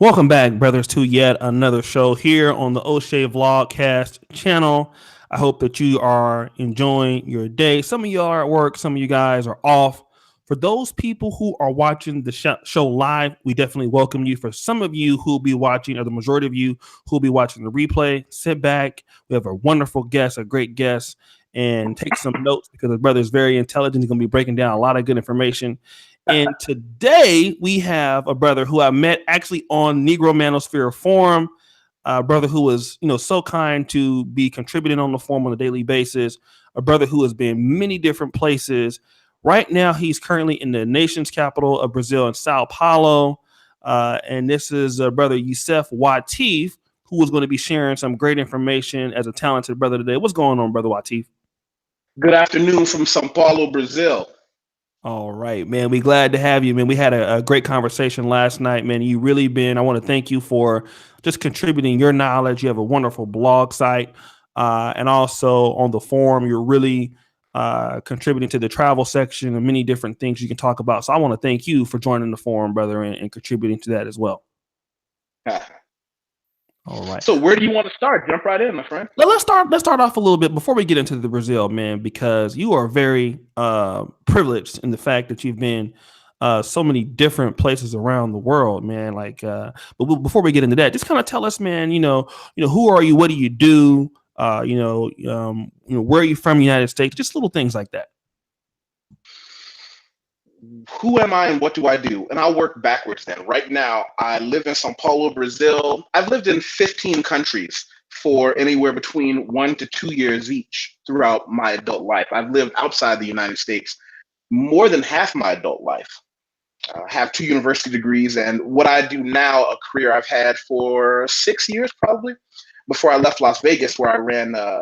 Welcome back, brothers, to yet another show here on the Oshay Vlogcast Channel. I hope that you are enjoying your day. Some of you are at work, some of you guys are off. For those people who are watching the show live, we definitely welcome you. For some of you who will be watching, or the majority of you who will be watching the replay, sit back. We have a wonderful guest, a great guest, and take some notes because the brother is very intelligent. He's going to be breaking down a lot of good information. And today we have a brother who I met actually on Negro Manosphere Forum, a brother who was, so kind to be contributing on the forum on a daily basis, a brother who has been many different places. Right now, he's currently in the nation's capital of Brazil in Sao Paulo. And this is brother Yusef Wateef, who is going to be sharing some great information as a talented brother today. What's going on, brother Wateef? Good afternoon from Sao Paulo, Brazil. All right, man. We glad to have you, man. We had a great conversation last night, man. You really been, I want to thank you for just contributing your knowledge. You have a wonderful blog site. And also on the forum, you're really contributing to the travel section and many different things you can talk about. So I want to thank you for joining the forum, brother, and contributing to that as well. All right. So where do you want to start? Jump right in, my friend. Let's start off a little bit before we get into the Brazil, man, because you are very privileged in the fact that you've been so many different places around the world, man. But before we get into that, just kind of tell us, man, who are you? What do you do? Where are you from? United States? Just little things like that. Who am I and what do I do? And I'll work backwards then. Right now, I live in Sao Paulo, Brazil. I've lived in 15 countries for anywhere between 1 to 2 years each throughout my adult life. I've lived outside the United States more than half my adult life. I have 2 university degrees, and what I do now, a career I've had for 6 years probably, before I left Las Vegas, where I ran a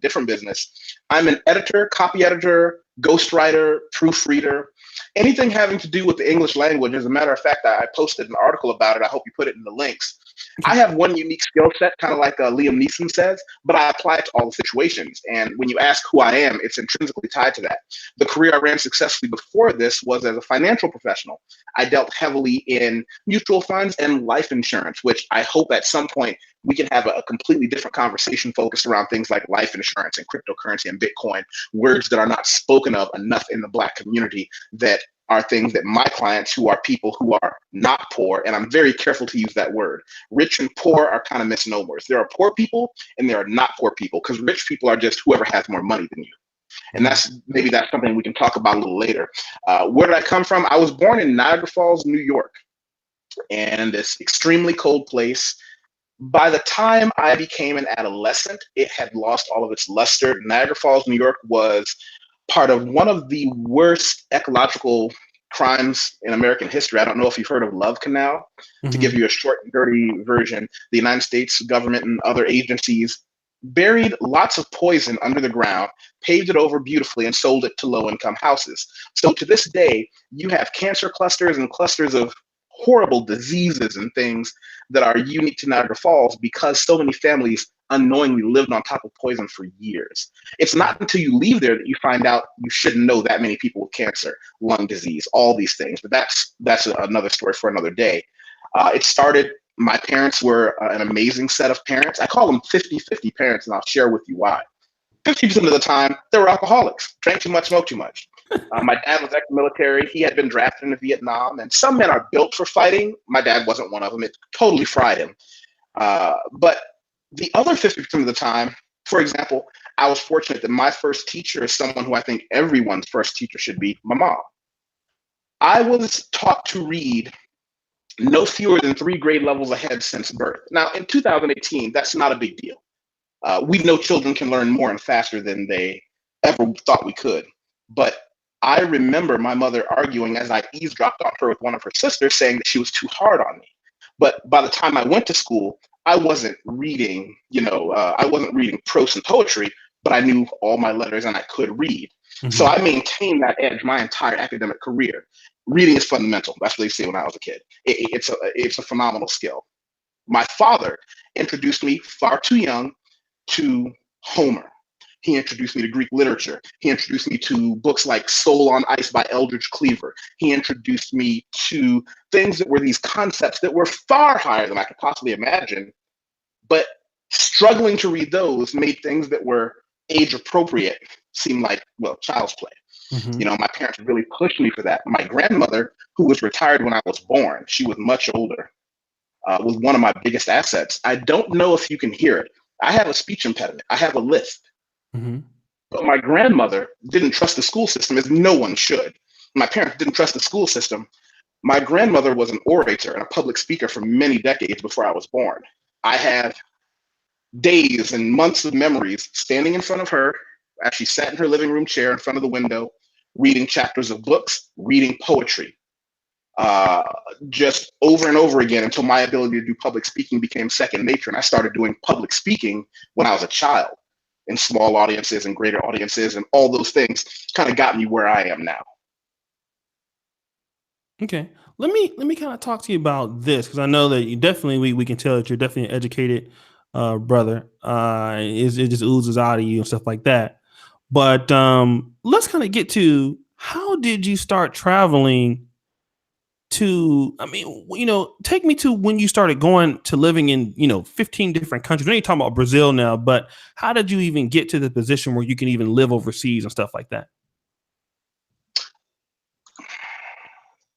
different business. I'm an editor, copy editor, ghostwriter, proofreader, anything having to do with the English language. As a matter of fact, I posted an article about it. I hope you put it in the links. I have one unique skill set, kind of like Liam Neeson says, but I apply it to all the situations. And when you ask who I am, it's intrinsically tied to that. The career I ran successfully before this was as a financial professional. I dealt heavily in mutual funds and life insurance, which I hope at some point we can have a completely different conversation focused around things like life insurance and cryptocurrency and Bitcoin, words that are not spoken of enough in the Black community that are things that my clients, who are people who are not poor, and I'm very careful to use that word, rich and poor are kind of misnomers. There are poor people and there are not poor people, because rich people are just whoever has more money than you. And that's something we can talk about a little later. Where did I come from? I was born in Niagara Falls, New York, and this extremely cold place. By the time I became an adolescent, it had lost all of its luster. Niagara Falls, New York was part of one of the worst ecological crimes in American history. I don't know if you've heard of Love Canal. Mm-hmm. To give you a short and dirty version, the United States government and other agencies buried lots of poison under the ground, paved it over beautifully, and sold it to low-income houses. So to this day, you have cancer clusters and clusters of horrible diseases and things that are unique to Niagara Falls because so many families unknowingly lived on top of poison for years. It's not until you leave there that you find out you shouldn't know that many people with cancer, lung disease, all these things. But that's another story for another day. It started, my parents were an amazing set of parents. I call them 50-50 parents, and I'll share with you why. 50% of the time, they were alcoholics, drank too much, smoked too much. My dad was ex-military. He had been drafted into Vietnam, and some men are built for fighting. My dad wasn't one of them. It totally fried him. But the other 50% of the time, for example, I was fortunate that my first teacher is someone who I think everyone's first teacher should be, my mom. I was taught to read no fewer than 3 grade levels ahead since birth. Now, in 2018, that's not a big deal. We know children can learn more and faster than they ever thought we could. But I remember my mother arguing as I eavesdropped on her with one of her sisters, saying that she was too hard on me. But by the time I went to school, I wasn't reading, I wasn't reading prose and poetry, but I knew all my letters and I could read. Mm-hmm. So I maintained that edge my entire academic career. Reading is fundamental. That's what they say when I was a kid. It's a phenomenal skill. My father introduced me far too young to Homer. He introduced me to Greek literature. He introduced me to books like Soul on Ice by Eldridge Cleaver. He introduced me to things that were these concepts that were far higher than I could possibly imagine. But struggling to read those made things that were age appropriate seem like, well, child's play. Mm-hmm. My parents really pushed me for that. My grandmother, who was retired when I was born, she was much older, was one of my biggest assets. I don't know if you can hear it. I have a speech impediment. I have a lisp. Mm-hmm. But my grandmother didn't trust the school system, as no one should. My parents didn't trust the school system. My grandmother was an orator and a public speaker for many decades before I was born. I have days and months of memories standing in front of her as she sat in her living room chair in front of the window, reading chapters of books, reading poetry, just over and over again until my ability to do public speaking became second nature. And I started doing public speaking when I was a child in small audiences and greater audiences, and all those things kind of got me where I am now. Okay. Let me kind of talk to you about this, because I know that you definitely, we can tell that you're definitely an educated brother. It just oozes out of you and stuff like that. But let's kind of get to, how did you start traveling to, I mean, take me to when you started going to living in, 15 different countries. I know you're talking about Brazil now, but how did you even get to the position where you can even live overseas and stuff like that?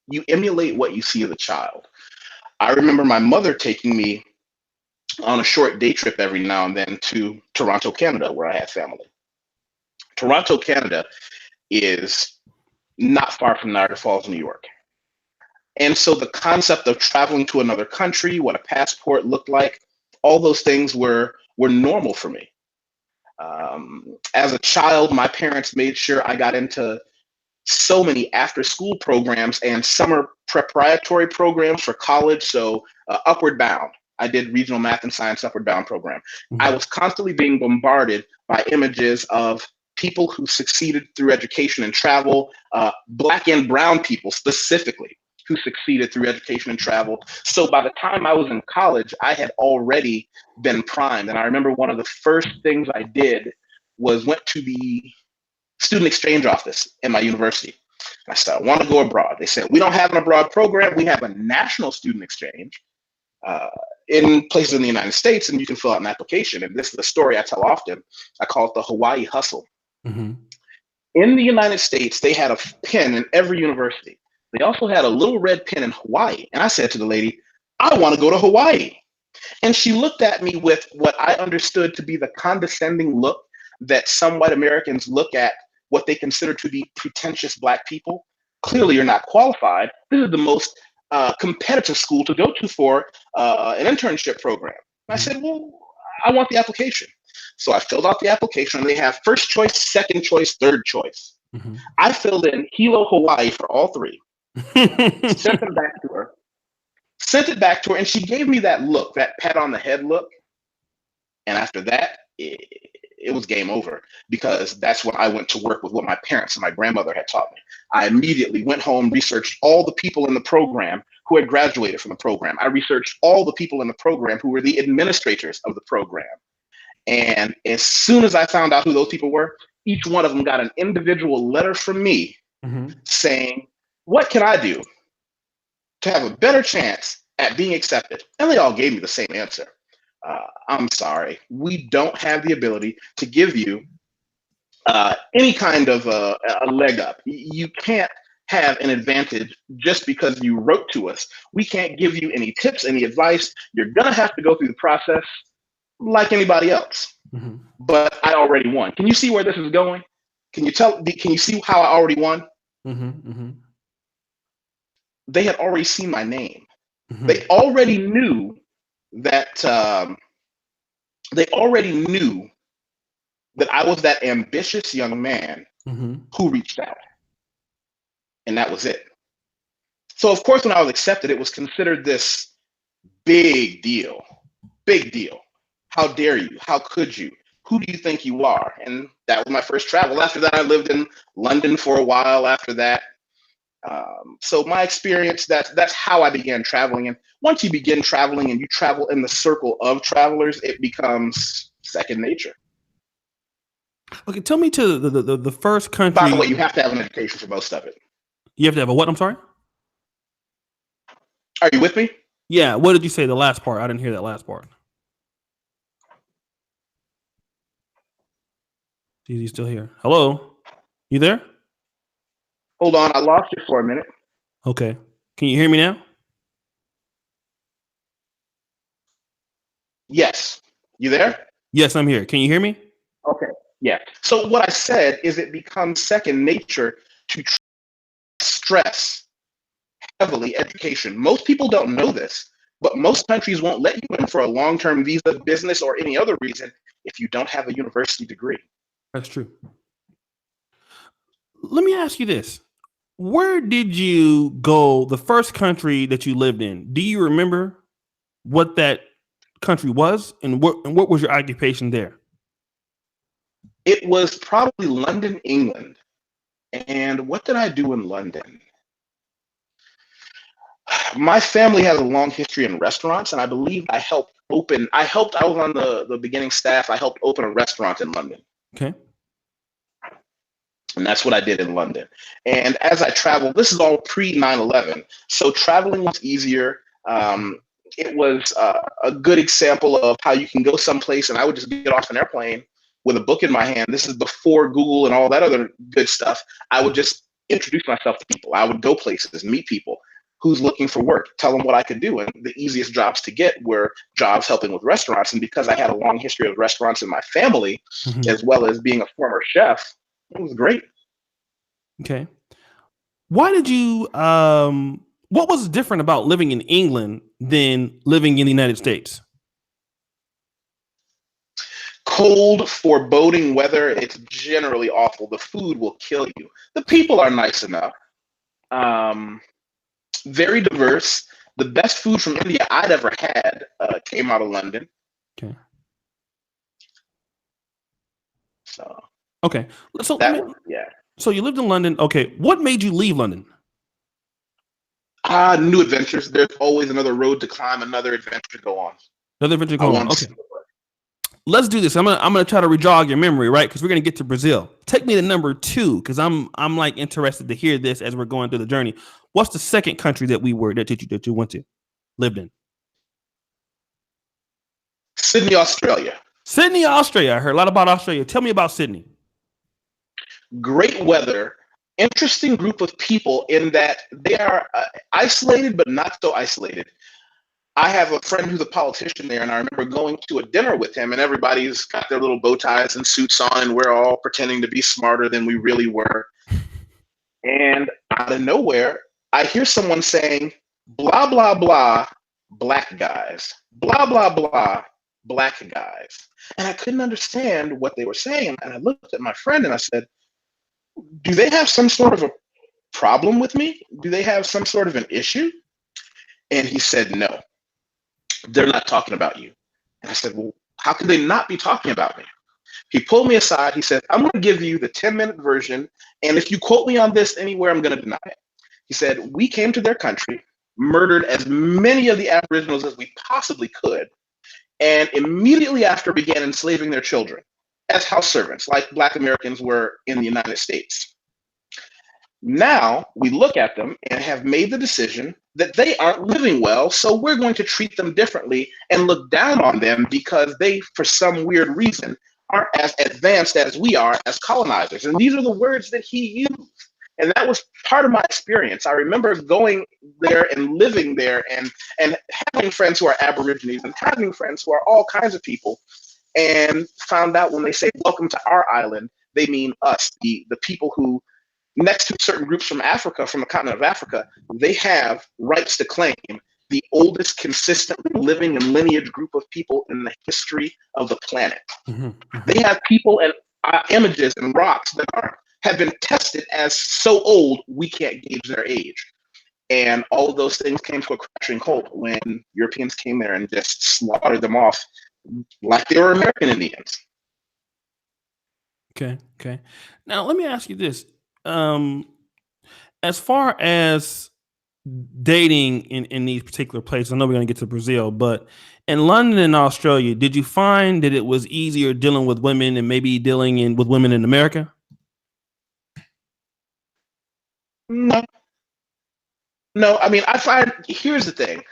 You emulate what you see as a child. I remember my mother taking me on a short day trip every now and then to Toronto, Canada, where I had family. Toronto, Canada is not far from Niagara Falls, New York. And so the concept of traveling to another country, what a passport looked like, all those things were normal for me. As a child, my parents made sure I got into so many after school programs and summer preparatory programs for college. So Upward Bound, I did regional math and science Upward Bound program. Mm-hmm. I was constantly being bombarded by images of people who succeeded through education and travel, Black and brown people specifically who succeeded through education and travel. So by the time I was in college, I had already been primed. And I remember one of the first things I did was went to the student exchange office in my university. And I said, I want to go abroad. They said, we don't have an abroad program. We have a national student exchange in places in the United States, and you can fill out an application. And this is a story I tell often. I call it the Hawaii hustle. Mm-hmm. In the United States, they had a pin in every university. They also had a little red pin in Hawaii. And I said to the lady, I want to go to Hawaii. And she looked at me with what I understood to be the condescending look that some white Americans look at what they consider to be pretentious Black people. Clearly, you're not qualified. This is the most competitive school to go to for an internship program. And I said, well, I want the application. So I filled out the application, and they have first choice, second choice, third choice. Mm-hmm. I filled in Hilo, Hawaii for all three. Sent it back to her, and she gave me that look, that pat on the head look. And after that, it was game over, because that's when I went to work with what my parents and my grandmother had taught me. I immediately went home, researched all the people in the program who had graduated from the program. I researched all the people in the program who were the administrators of the program. And as soon as I found out who those people were, each one of them got an individual letter from me saying, what can I do to have a better chance at being accepted? And they all gave me the same answer. I'm sorry, we don't have the ability to give you any kind of a leg up. You can't have an advantage just because you wrote to us. We can't give you any tips, any advice. You're gonna have to go through the process like anybody else. Mm-hmm. But I already won. Can you see where this is going? Can you see how I already won? Mm-hmm, mm-hmm. They had already seen my name. Mm-hmm. They already knew that I was that ambitious young man who reached out. And that was it. So of course, when I was accepted, it was considered this big deal. Big deal. How dare you? How could you? Who do you think you are? And that was my first travel. After that, I lived in London for a while after that. So my experience, that's how I began traveling. And once you begin traveling and you travel in the circle of travelers, it becomes second nature. Okay, tell me to the first By the country. way, you have to have an education for most of it. You have to have a what? I'm sorry. Are you with me? Yeah. What did you say? The last part. I didn't hear that last part. Is he still here? Hello. You there? Hold on, I lost you for a minute. Okay. Can you hear me now? Yes. You there? Yes, I'm here. Can you hear me? Okay. Yeah. So what I said is it becomes second nature to stress heavily education. Most people don't know this, but most countries won't let you in for a long-term visa, business, or any other reason if you don't have a university degree. That's true. Let me ask you this. Where did you go? The first country that you lived in, do you remember what that country was and what was your occupation there? It was probably London, England. And what did I do in London? My family has a long history in restaurants, and I believe I was on the beginning staff. I helped open a restaurant in London. Okay. And that's what I did in London. And as I traveled, this is all pre 9/11, so traveling was easier. It was a good example of how you can go someplace, and I would just get off an airplane with a book in my hand. This is before Google and all that other good stuff. I would just introduce myself to people. I would go places, meet people who's looking for work, tell them what I could do. And the easiest jobs to get were jobs helping with restaurants. And because I had a long history of restaurants in my family, Mm-hmm. as well as being a former chef, it was great. Okay. Why did you what was different about living in England than living in the United States? Cold, foreboding weather, it's generally awful. The food will kill you. The people are nice enough. Um, Very diverse. The best food from India I'd ever had came out of London. Okay. So Okay. So let that me was, yeah. so you lived in London. Okay. What made you leave London? New adventures. There's always another road to climb, another adventure to go on. Another adventure I going on. want to Okay. see the world. Let's do this. I'm gonna try to rejog your memory, right? Because we're gonna get to Brazil. Take me to number 2, because I'm like interested to hear this as we're going through the journey. What's the second country that you went to, lived in? Sydney, Australia. Sydney, Australia. I heard a lot about Australia. Tell me about Sydney. Great weather. Interesting group of people in that they are isolated, but not so isolated. I have a friend who's a politician there, and I remember going to a dinner with him, and everybody's got their little bow ties and suits on, and we're all pretending to be smarter than we really were. And out of nowhere, I hear someone saying, blah, blah, blah, black guys, blah, blah, blah, black guys. And I couldn't understand what they were saying. And I looked at my friend and I said, do they have some sort of a problem with me? Do they have some sort of an issue? And he said, no, they're not talking about you. And I said, well, how could they not be talking about me? He pulled me aside. He said, I'm going to give you the 10-minute version. And if you quote me on this anywhere, I'm going to deny it. He said, we came to their country, murdered as many of the Aboriginals as we possibly could, and immediately after began enslaving their children as house servants, like Black Americans were in the United States. Now we look at them and have made the decision that they aren't living well, so we're going to treat them differently and look down on them because they, for some weird reason, aren't as advanced as we are as colonizers. And these are the words that he used. And that was part of my experience. I remember going there and living there and having friends who are Aborigines and having friends who are all kinds of people, and found out when they say welcome to our island, they mean us, the people who, next to certain groups from Africa, from the continent of Africa, they have rights to claim the oldest consistently living and lineage group of people in the history of the planet. Mm-hmm, mm-hmm. They have people and images and rocks that have been tested as so old we can't gauge their age. And all of those things came to a crashing halt when Europeans came there and just slaughtered them off like they were American Indians. Okay. Okay. Now let me ask you this. As far as dating in these particular places. I know we're going to get to Brazil, but in London and Australia, did you find that it was easier dealing with women and maybe with women in America? No, no. I mean, I find here's the thing.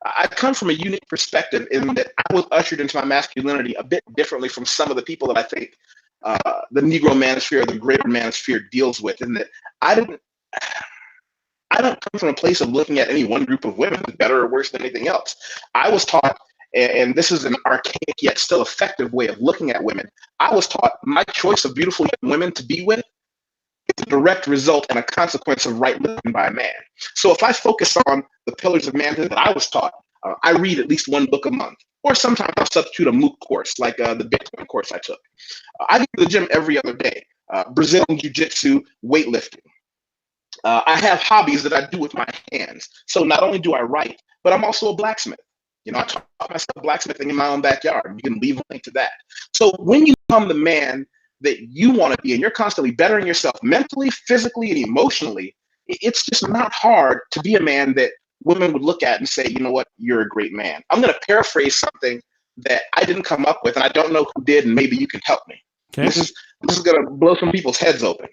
I come from a unique perspective in that I was ushered into my masculinity a bit differently from some of the people that I think the Negro manosphere or the greater manosphere deals with. In that I didn't, I don't come from a place of looking at any one group of women as better or worse than anything else. I was taught, and this is an archaic yet still effective way of looking at women. I was taught my choice of beautiful young women to be with is a direct result and a consequence of right living by a man. So if I focus on the pillars of manhood that I was taught, I read at least one book a month, or sometimes I'll substitute a MOOC course like the Bitcoin course I took. I go to the gym every other day. Brazilian jiu-jitsu, weightlifting. I have hobbies that I do with my hands. So not only do I write, but I'm also a blacksmith. You know, I taught myself blacksmithing in my own backyard. You can leave a link to that. So when you become the man that you want to be, and you're constantly bettering yourself mentally, physically, and emotionally, it's just not hard to be a man that women would look at and say, you know what, you're a great man. I'm going to paraphrase something that I didn't come up with, and I don't know who did, and maybe you can help me. Okay. This is going to blow some people's heads open.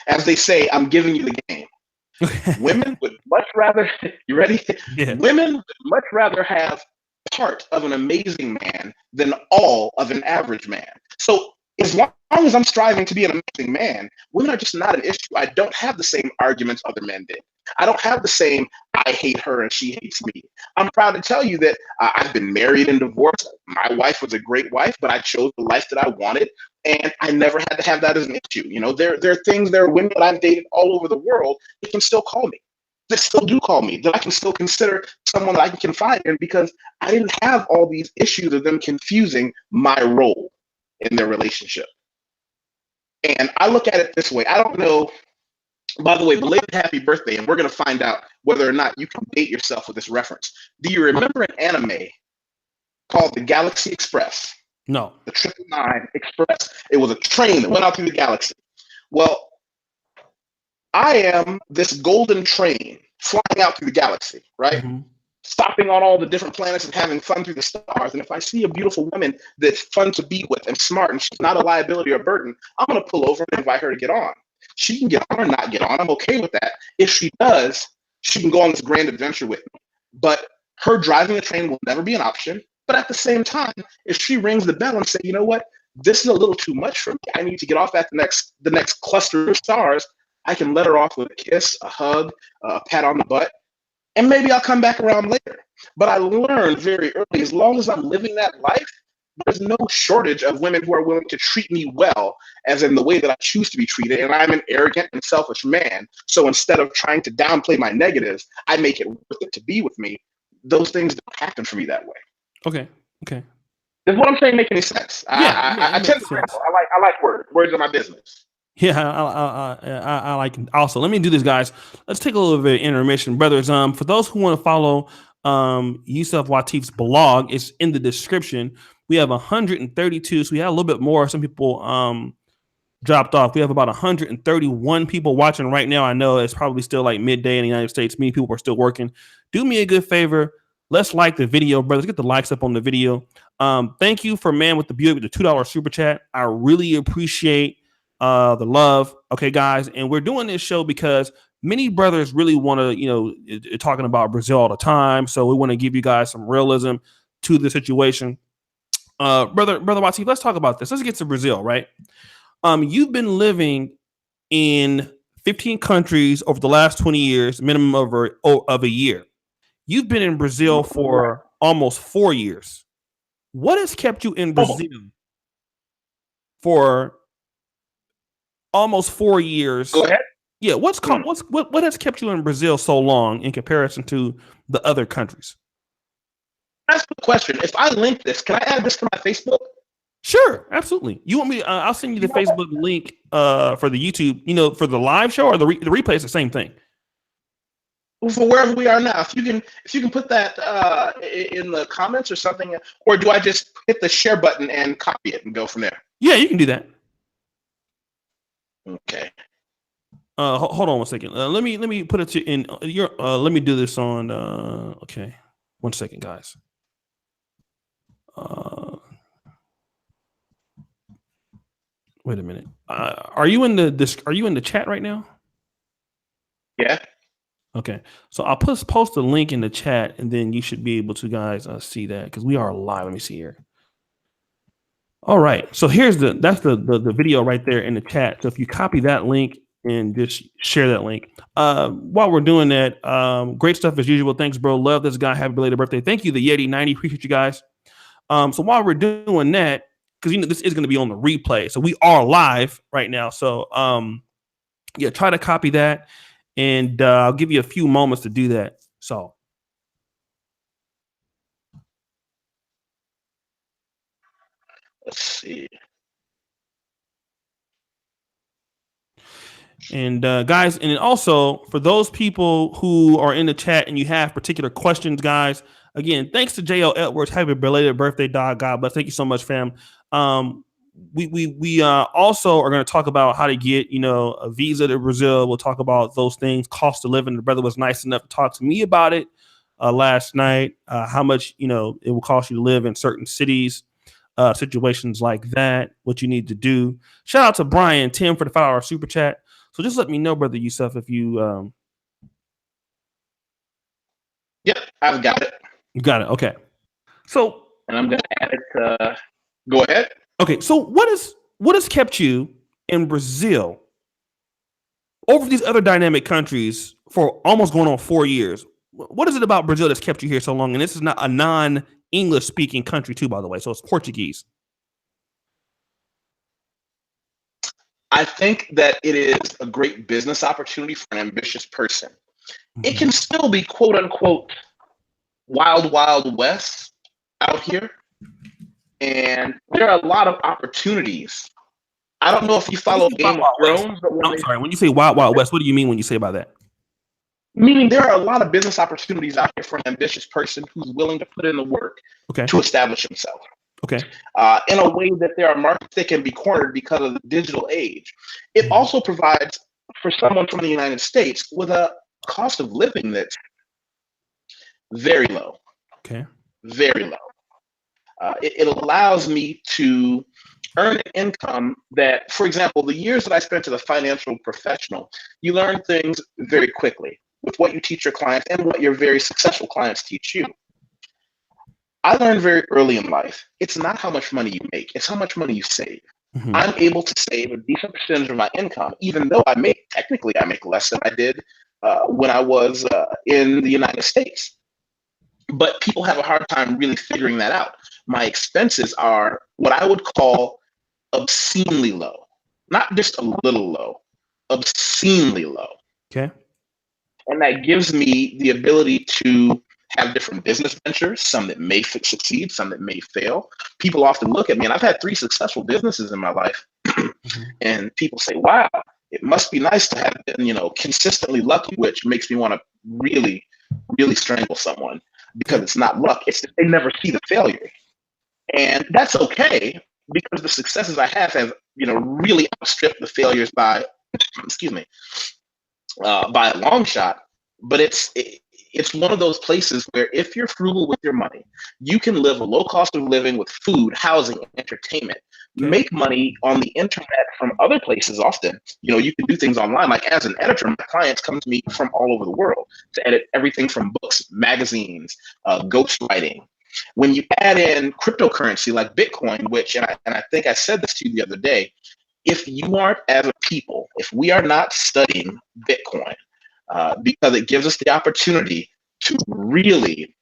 As they say, I'm giving you the game. Women would much rather, you ready? Yeah. Women would much rather have part of an amazing man than all of an average man. So as long as I'm striving to be an amazing man, women are just not an issue. I don't have the same arguments other men did. I don't have the same, I hate her and she hates me. I'm proud to tell you that I've been married and divorced. My wife was a great wife, but I chose the life that I wanted. And I never had to have that as an issue. You know, there are women that I've dated all over the world that can still call me, that still do call me, that I can still consider someone that I can confide in because I didn't have all these issues of them confusing my role in their relationship. And I look at it this way. I don't know, by the way, belated happy birthday, and we're going to find out whether or not you can date yourself with this reference. Do you remember an anime called The Galaxy Express? No. The 999 Express. It was a train that went out through the galaxy. Well, I am this golden train flying out through the galaxy, right? Mm-hmm. Stopping on all the different planets and having fun through the stars. And if I see a beautiful woman that's fun to be with and smart and she's not a liability or burden, I'm going to pull over and invite her to get on. She can get on or not get on. I'm okay with that. If she does, she can go on this grand adventure with me. But her driving the train will never be an option. But at the same time, if she rings the bell and say, you know what, this is a little too much for me. I need to get off at the next cluster of stars. I can let her off with a kiss, a hug, a pat on the butt, and maybe I'll come back around later. But I learned very early, as long as I'm living that life, there's no shortage of women who are willing to treat me well, as in the way that I choose to be treated. And I'm an arrogant and selfish man. So instead of trying to downplay my negatives, I make it worth it to be with me. Those things don't happen for me that way. Okay. Does what I'm saying make any sense? Yeah, I tend to ramble. I like words. Words are my business. Yeah, I like it. Also, let me do this, guys. Let's take a little bit of intermission, brothers. For those who want to follow Yusef Wateef's blog, it's in the description. We have 132, so we had a little bit more. Some people dropped off. We have about 131 people watching right now. I know it's probably still like midday in the United States. Many people are still working. Do me a good favor. Let's like the video, brothers. Get the likes up on the video. Thank you for Man with the Beauty with the $2 super chat. I really appreciate the love. Okay, guys. And we're doing this show because many brothers really want to, talking about Brazil all the time. So we want to give you guys some realism to the situation. Brother Wateef, let's talk about this. Let's get to Brazil, right? You've been living in 15 countries over the last 20 years, minimum of a year. You've been in Brazil for almost 4 years. What has kept you in Brazil for almost 4 years? Go ahead. Yeah, what has kept you in Brazil so long in comparison to the other countries? That's the question. If I link this, can I add this to my Facebook? Sure, absolutely. You want me? I'll send you the Facebook link for the YouTube. For the live show or the replay is the same thing. For wherever we are now, if you can put that in the comments or something, or do I just hit the share button and copy it and go from there? Yeah, you can do that. Okay. Hold on one second. Let me put it to in your. Let me do this on. Okay, 1 second, guys. Wait a minute. Are you in the Are you in the chat right now? Yeah. Okay, so I'll post a link in the chat, and then you should be able to guys see that because we are live. Let me see here. All right, so here's that's the video right there in the chat. So if you copy that link and just share that link. While we're doing that, great stuff as usual. Thanks, bro. Love this guy. Happy belated birthday. Thank you, the Yeti 90. Appreciate you guys. So while we're doing that, because this is going to be on the replay, so we are live right now. So yeah, try to copy that, and I'll give you a few moments to do that. So. Let's see. And guys, and then also for those people who are in the chat and you have particular questions, guys, again, thanks to JL Edwards. Happy belated birthday, dog. God bless. Thank you so much, fam. We also are going to talk about how to get a visa to Brazil. We'll talk about those things, cost of living. The brother was nice enough to talk to me about it last night. How much it will cost you to live in certain cities. Situations like that, what you need to do. Shout out to Brian Tim for the $5 super chat. So just let me know, brother Yusef, if you Yep, I've got it. You got it. Okay. So and I'm gonna add it. Go ahead. Okay, so what has kept you in Brazil over these other dynamic countries for almost going on 4 years? What is it about Brazil that's kept you here so long? And this is not a non-English speaking country too, by the way. So it's Portuguese. I think that it is a great business opportunity for an ambitious person. Mm-hmm. It can still be quote unquote wild, wild west out here. And there are a lot of opportunities. I don't know if you follow Game of Thrones. I'm sorry, when you say wild, wild west, what do you mean when you say about that? Meaning there are a lot of business opportunities out here for an ambitious person who's willing to put in the work to establish himself. Okay. In a way that there are markets that can be cornered because of the digital age. It also provides for someone from the United States with a cost of living that's very low. Okay. Very low. It allows me to earn an income that, for example, the years that I spent as a financial professional, you learn things very quickly with what you teach your clients and what your very successful clients teach you. I learned very early in life, it's not how much money you make, it's how much money you save. Mm-hmm. I'm able to save a decent percentage of my income, even though I make less than I did when I was in the United States. But people have a hard time really figuring that out. My expenses are what I would call obscenely low, not just a little low, obscenely low. Okay. And that gives me the ability to have different business ventures, some that may succeed, some that may fail. People often look at me, and I've had 3 successful businesses in my life, and people say, wow, it must be nice to have been, consistently lucky, which makes me want to really, really strangle someone because it's not luck. It's that they never see the failure. And that's okay because the successes I have, really outstripped the failures by, by a long shot. But it's one of those places where if you're frugal with your money, you can live a low cost of living with food, housing, entertainment, make money on the internet from other places often. You can do things online. Like as an editor, my clients come to me from all over the world to edit everything from books, magazines, ghostwriting. When you add in cryptocurrency like Bitcoin, which, and I think I said this to you the other day, if you aren't as a people, if we are not studying Bitcoin, because it gives us the opportunity to really,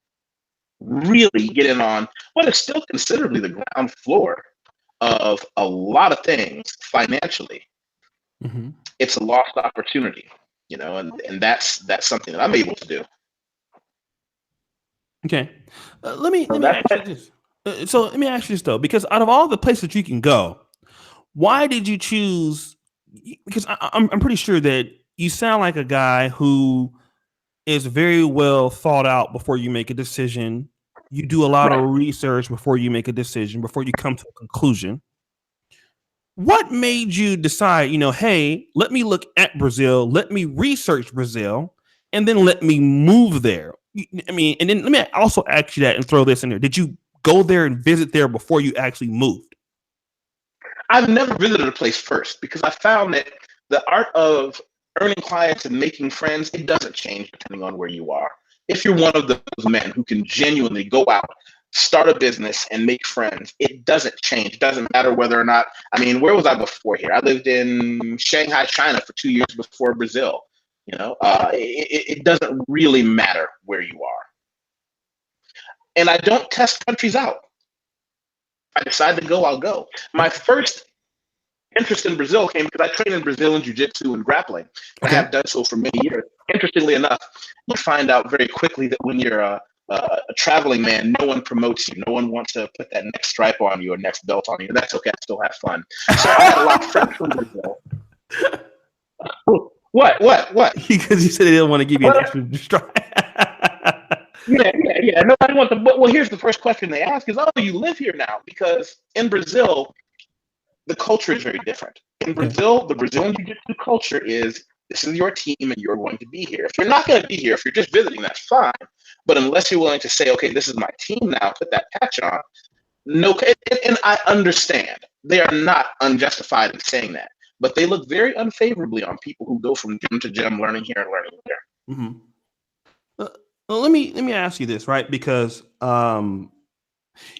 really get in on what is still considerably the ground floor of a lot of things financially. Mm-hmm. It's a lost opportunity, and that's something that I'm able to do. Okay, let me ask you this. So let me ask you this though, because out of all the places you can go, why did you choose? Because I'm pretty sure that you sound like a guy who is very well thought out before you make a decision. You do a lot of research before you make a decision, before you come to a conclusion. what made you decide, hey, let me look at Brazil, let me research Brazil, and then let me move there? I mean, and then let me also ask you that and throw this in there. Did you go there and visit there before you actually moved? I've never visited a place first because I found that the art of earning clients and making friends, it doesn't change depending on where you are. If you're one of those men who can genuinely go out, start a business and make friends, it doesn't change. It doesn't matter whether or not, I mean, where was I before here? I lived in Shanghai, China for 2 years before Brazil. It doesn't really matter where you are. And I don't test countries out. I decide to go, I'll go. My first interest in Brazil came because I train in Brazilian jiu-jitsu and grappling. And I have done so for many years. Interestingly enough, you find out very quickly that when you're a traveling man, no one promotes you. No one wants to put that next stripe on you or next belt on you. And that's okay. I still have fun. So I had a lot of friends from Brazil. What? Because you said they didn't want to give you an extra stripe. Yeah. Nobody wants to. Well, here's the first question they ask is, "Oh, you live here now?" Because in Brazil, the culture is very different. In Brazil, the Brazilian jiu-jitsu culture is, this is your team and you're going to be here. If you're not going to be here, if you're just visiting, that's fine. But unless you're willing to say, okay, this is my team now, put that patch on, no. And I understand. They are not unjustified in saying that. But they look very unfavorably on people who go from gym to gym, learning here and learning there. Mm-hmm. Well, let me ask you this, right? Because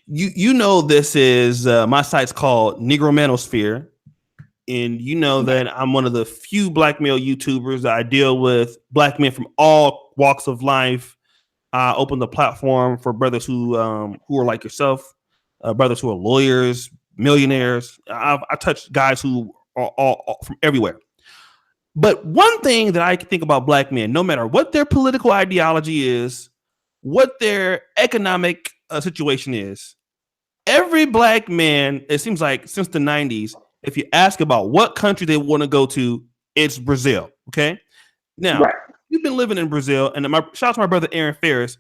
this is my site's called Negro Manosphere, and that I'm one of the few black male YouTubers that I deal with black men from all walks of life. I open the platform for brothers who are like yourself, brothers who are lawyers, millionaires. I touch guys who are all from everywhere. But one thing that I think about black men, no matter what their political ideology is, what their economic situation is, every black man, it seems like since the 90s, if you ask about what country they want to go to, it's Brazil. Okay. Now, you've been living in Brazil, and shout out to my brother Aaron Ferris.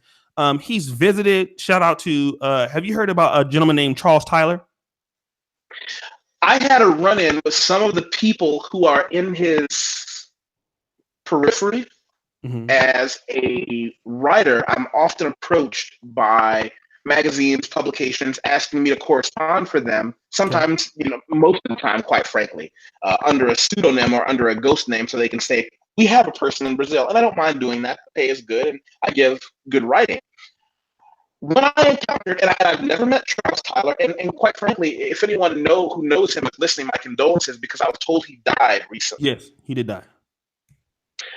He's visited. Shout out to, have you heard about a gentleman named Charles Tyler? I had a run-in with some of the people who are in his periphery. Mm-hmm. As a writer, I'm often approached by magazines, publications, asking me to correspond for them. Sometimes, most of the time, quite frankly, under a pseudonym or under a ghost name, so they can say, we have a person in Brazil. And I don't mind doing that. The pay is good, and I give good writing. When I encountered, and I've never met Charles Tyler, and quite frankly, if anyone who knows him is listening, my condolences, because I was told he died recently. Yes, he did die.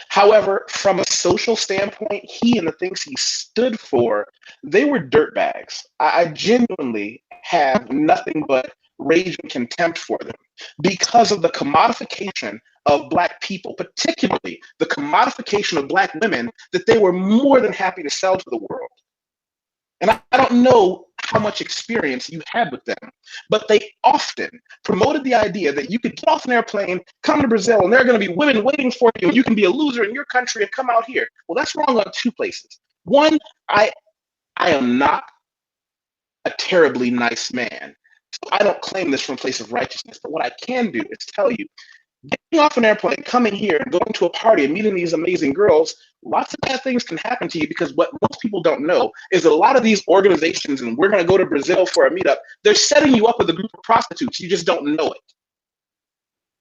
However, from a social standpoint, he and the things he stood for, they were dirtbags. I genuinely have nothing but rage and contempt for them because of the commodification of Black people, particularly the commodification of Black women that they were more than happy to sell to the world. And I don't know how much experience you had with them, but they often promoted the idea that you could get off an airplane, come to Brazil, and there are going to be women waiting for you, and you can be a loser in your country and come out here. Well, that's wrong on two places. One, I am not a terribly nice man, so I don't claim this from a place of righteousness, but what I can do is tell you, getting off an airplane, coming here, and going to a party and meeting these amazing girls, lots of bad things can happen to you, because what most people don't know is that a lot of these organizations, and we're going to go to Brazil for a meetup, they're setting you up with a group of prostitutes. You just don't know it.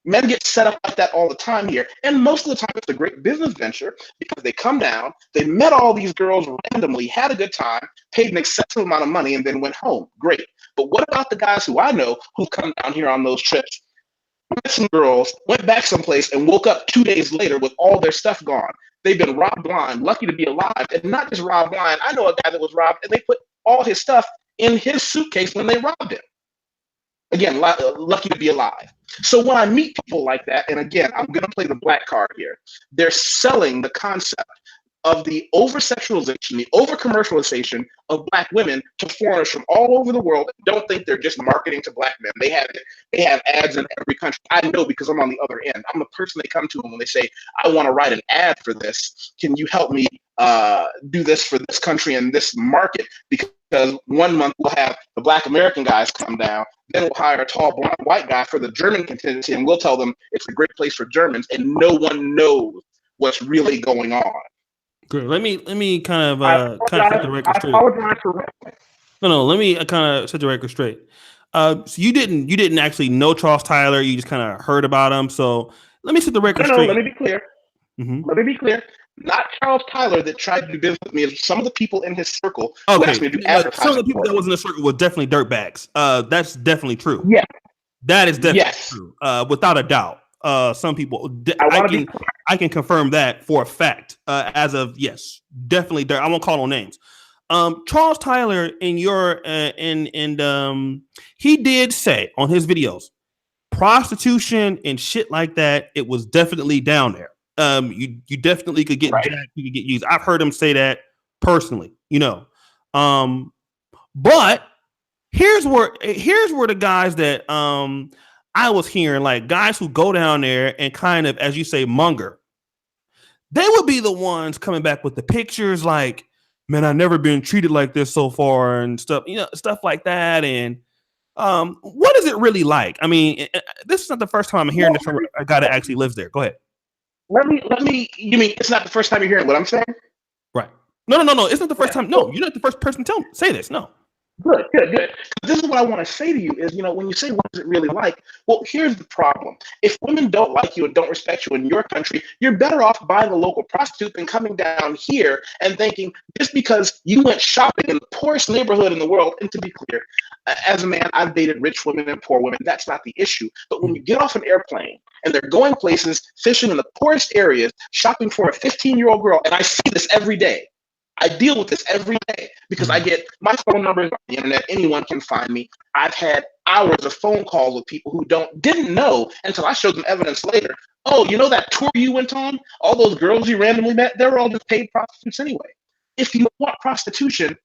Men get set up like that all the time here. And most of the time, it's a great business venture because they come down, they met all these girls randomly, had a good time, paid an excessive amount of money, and then went home. Great. But what about the guys who I know who come down here on those trips, met some girls, went back someplace, and woke up 2 days later with all their stuff gone? They've been robbed blind, lucky to be alive, and not just robbed blind. I know a guy that was robbed, and they put all his stuff in his suitcase when they robbed him. Again, lucky to be alive. So when I meet people like that, and again, I'm going to play the Black card here, they're selling the concept of the over-sexualization, the over-commercialization of Black women to foreigners from all over the world. Don't think they're just marketing to Black men. They have ads in every country. I know because I'm on the other end. I'm the person they come to when they say, I want to write an ad for this. Can you help me do this for this country and this market? Because because 1 month we'll have the Black American guys come down, then we'll hire a tall blonde white guy for the German contingency, and we'll tell them it's a great place for Germans, and no one knows what's really going on. Good. Let me kind of set the record straight. apologize for No. Let me kind of set the record straight. So you didn't actually know Charles Tyler. You just kind of heard about him. So let me set the record straight. Let me be clear. Let me be clear. Not Charles Tyler that tried to do business with me. It's some of the people in his circle who asked me to do advertising. Some of the people that was in the circle were definitely dirtbags. That's definitely true. Yeah. That is definitely true. Without a doubt. Some people, I can confirm that for a fact. As of definitely. I won't call no names. Charles Tyler in your he did say on his videos, prostitution and shit like that. It was definitely down there. You definitely could get jacked, you could get used. I've heard him say that personally. But here's where the guys that I was hearing, like guys who go down there and kind of, as you say, monger, they would be the ones coming back with the pictures like, man, I've never been treated like this so far and stuff, stuff like that. And what is it really like? I mean, this is not the first time I'm hearing this from a guy that actually lives there. Go ahead. Let me. You mean it's not the first time you're hearing what I'm saying? Right. No. It's not the first time. No, you're not the first person to say this. No. Good. This is what I want to say to you is, when you say, what is it really like? Well, here's the problem. If women don't like you and don't respect you in your country, you're better off buying a local prostitute than coming down here and thinking just because you went shopping in the poorest neighborhood in the world. And to be clear, as a man, I've dated rich women and poor women. That's not the issue. But when you get off an airplane and they're going places, fishing in the poorest areas, shopping for a 15-year-old girl, and I see this every day. I deal with this every day because I get my phone numbers on the internet. Anyone can find me. I've had hours of phone calls with people who didn't know until I showed them evidence later. Oh, that tour you went on? All those girls you randomly met, they're all just paid prostitutes anyway. If you want prostitution,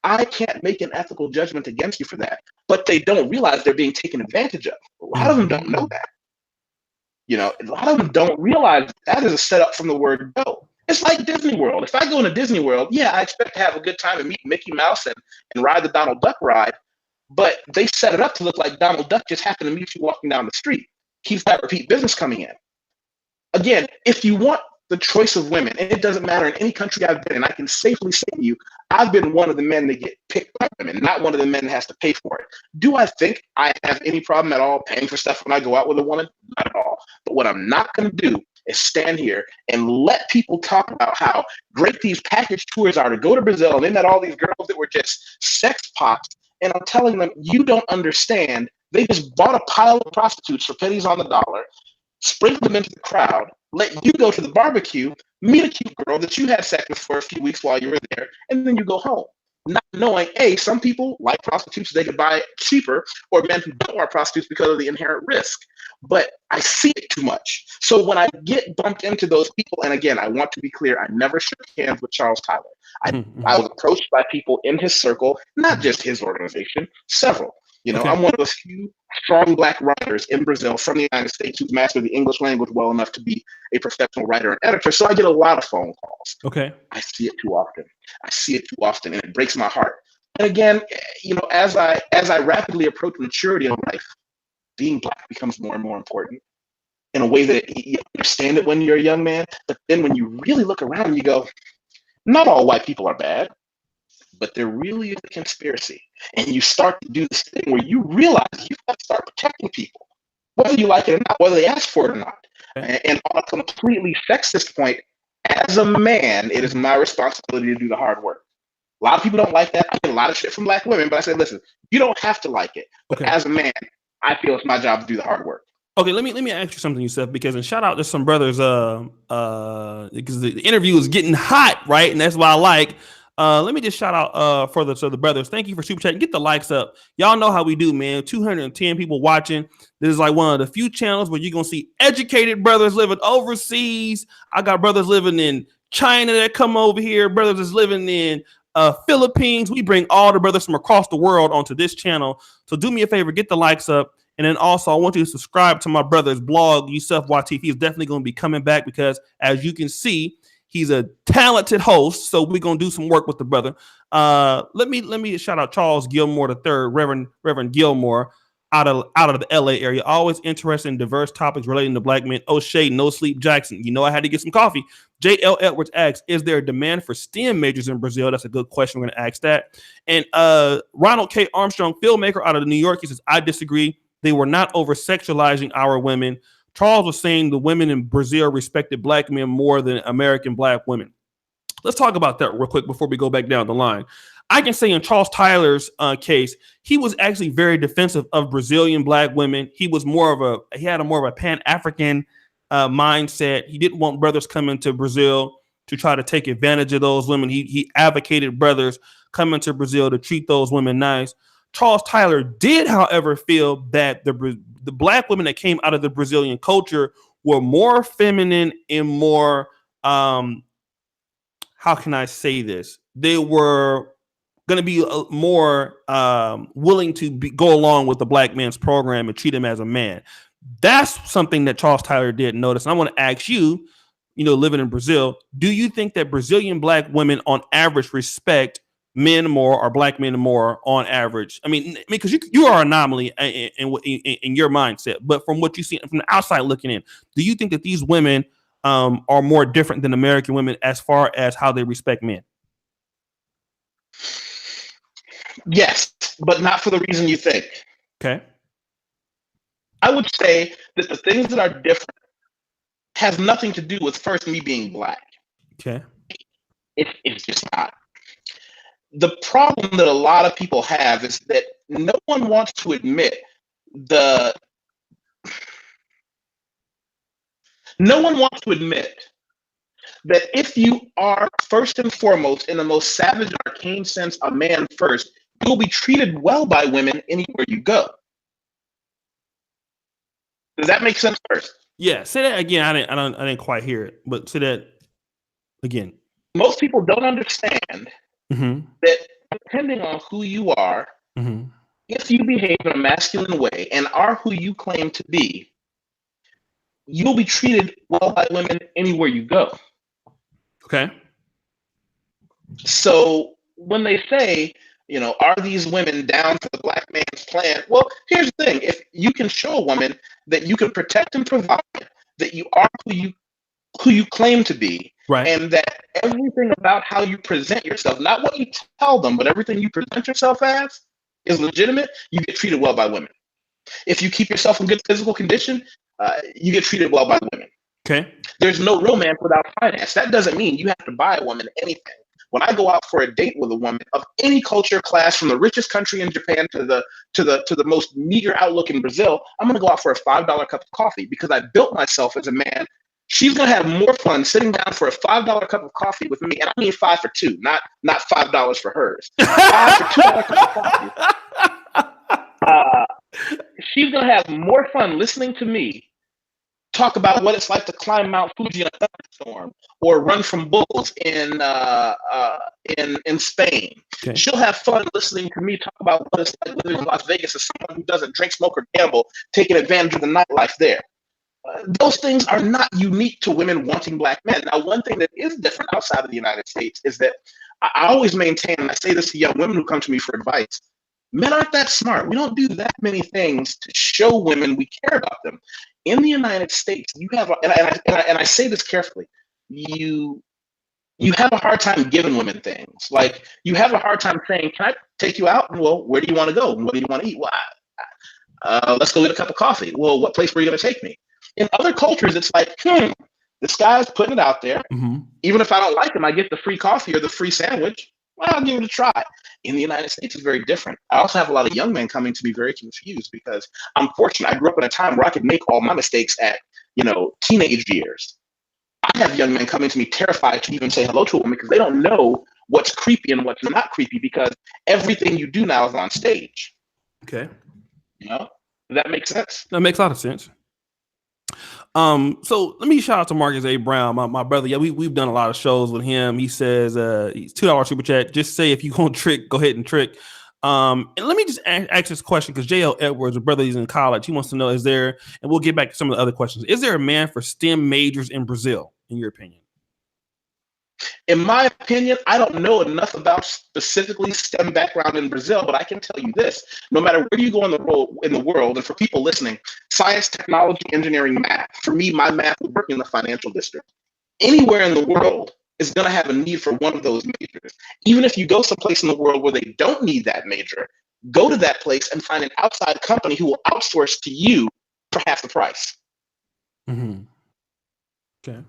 I can't make an ethical judgment against you for that. But they don't realize they're being taken advantage of. A lot of them don't know that. A lot of them don't realize that is a setup from the word go. It's like Disney World. If I go into Disney World, I expect to have a good time and meet Mickey Mouse and ride the Donald Duck ride. But they set it up to look like Donald Duck just happened to meet you walking down the street. Keeps that repeat business coming in. Again, if you want the choice of women, and it doesn't matter in any country I've been in, I can safely say to you, I've been one of the men that get picked by women, not one of the men that has to pay for it. Do I think I have any problem at all paying for stuff when I go out with a woman? Not at all. But what I'm not going to do is stand here and let people talk about how great these package tours are to go to Brazil, and they met all these girls that were just sex pots. And I'm telling them, you don't understand. They just bought a pile of prostitutes for pennies on the dollar, sprinkled them into the crowd, let you go to the barbecue, meet a cute girl that you had sex with for a few weeks while you were there, and then you go home. Not knowing, some people like prostitutes, they could buy it cheaper, or men who don't want prostitutes because of the inherent risk. But I see it too much. So when I get bumped into those people, and again, I want to be clear, I never shook hands with Charles Tyler. I was approached by people in his circle, not just his organization, several. I'm one of those few strong Black writers in Brazil from the United States who's mastered the English language well enough to be a professional writer and editor. So I get a lot of phone calls. Okay. I see it too often, and it breaks my heart. And again, as I rapidly approach maturity in life, being Black becomes more and more important in a way that you understand it when you're a young man. But then when you really look around, you go, not all white people are bad, but there really is a conspiracy. And you start to do this thing where you realize you've got to start protecting people, whether you like it or not, whether they ask for it or not. And on a completely sexist point, as a man, it is my responsibility to do the hard work. A lot of people don't like that. I get a lot of shit from Black women, but I say, listen, you don't have to like it. But as a man, I feel it's my job to do the hard work. Okay, let me ask you something, Yusef, because and shout out to some brothers, because the interview is getting hot, right? And that's why I like. Let me just shout out further to the brothers. Thank you for super chatting. Get the likes up. Y'all know how we do, man. 210 people watching. This is like one of the few channels where you're gonna see educated brothers living overseas. I got brothers living in China that come over here. Brothers is living in Philippines. We bring all the brothers from across the world onto this channel. So do me a favor, get the likes up. And then also I want you to subscribe to my brother's blog, Yusef Wateef. He's definitely going to be coming back because as you can see, He's a talented host, so we're gonna do some work with the brother. Let me shout out Charles Gilmore III, Reverend Gilmore, out of the LA area. Always interested in diverse topics relating to black men. O'Shea, No Sleep Jackson. You know I had to get some coffee. J.L. Edwards asks, is there a demand for STEM majors in Brazil? That's a good question. We're going to ask that. And Ronald K. Armstrong, filmmaker out of New York, he says, I disagree. They were not over-sexualizing our women. Charles was saying the women in Brazil respected black men more than American black women. Let's talk about that real quick before we go back down the line. I can say in Charles Tyler's case, he was actually very defensive of Brazilian black women. He was he had more of a Pan-African mindset. He didn't want brothers coming to Brazil to try to take advantage of those women. He advocated brothers coming to Brazil to treat those women nice. Charles Tyler did, however, feel that the black women that came out of the Brazilian culture were more feminine and more, how can I say this? They were going to be more willing to go along with the black man's program and treat him as a man. That's something that Charles Tyler did notice. And I want to ask you, living in Brazil, do you think that Brazilian black women on average respect men more or black men more on average? I mean, because you are an anomaly in your mindset, but from what you see from the outside looking in, do you think that these women are more different than American women as far as how they respect men? Yes, but not for the reason you think. Okay. I would say that the things that are different has nothing to do with first me being black. Okay. It's just not. The problem that a lot of people have is that no one wants to admit that if you are first and foremost, in the most savage, arcane sense, a man first, you'll be treated well by women anywhere you go. Does that make sense first? Yeah, say that again. I didn't quite hear it, but say that again. Most people don't understand that depending on who you are, if you behave in a masculine way and are who you claim to be, you'll be treated well by women anywhere you go. Okay. So when they say, are these women down for the black man's plan? Well, here's the thing. If you can show a woman that you can protect and provide, that you are who you claim to be, right, and that everything about how you present yourself, not what you tell them, but everything you present yourself as is legitimate, you get treated well by women. If you keep yourself in good physical condition, you get treated well by women. Okay. There's no romance without finance. That doesn't mean you have to buy a woman anything. When I go out for a date with a woman of any culture class, from the richest country in Japan to the most meager outlook in Brazil, I'm going to go out for a $5 cup of coffee because I built myself as a man. She's going to have more fun sitting down for a $5 cup of coffee with me, and I mean 5 for 2, not $5 for hers. 5 for $2 cup of coffee. She's going to have more fun listening to me talk about what it's like to climb Mount Fuji in a thunderstorm or run from bulls in Spain. Okay. She'll have fun listening to me talk about what it's like living in Las Vegas as someone who doesn't drink, smoke, or gamble, taking advantage of the nightlife there. Those things are not unique to women wanting black men. Now, one thing that is different outside of the United States is that I always maintain, and I say this to young women who come to me for advice, men aren't that smart. We don't do that many things to show women we care about them. In the United States, you have, and I say this carefully, you have a hard time giving women things. Like, you have a hard time saying, can I take you out? Well, where do you want to go? What do you want to eat? Well, let's go get a cup of coffee. Well, what place were you going to take me? In other cultures, it's like, this guy's putting it out there. Even if I don't like him, I get the free coffee or the free sandwich. Well, I'll give it a try. In the United States, it's very different. I also have a lot of young men coming to me very confused because I'm fortunate. I grew up in a time where I could make all my mistakes at, teenage years. I have young men coming to me terrified to even say hello to a woman because they don't know what's creepy and what's not creepy because everything you do now is on stage. Okay. Does that make sense? That makes a lot of sense. So let me shout out to Marcus A. Brown, my brother. Yeah, we've done a lot of shows with him. He says he's $2 super chat. Just say if you gonna trick, go ahead and trick. And let me just ask this question because J.L. Edwards, a brother, he's in college. He wants to know, and we'll get back to some of the other questions. Is there a man for STEM majors in Brazil, in your opinion? In my opinion, I don't know enough about specifically STEM background in Brazil, but I can tell you this: no matter where you go in the world, and for people listening, science, technology, engineering, math. For me, my math would work in the financial district. Anywhere in the world is going to have a need for one of those majors. Even if you go someplace in the world where they don't need that major, go to that place and find an outside company who will outsource to you for half the price. Mm-hmm. Okay.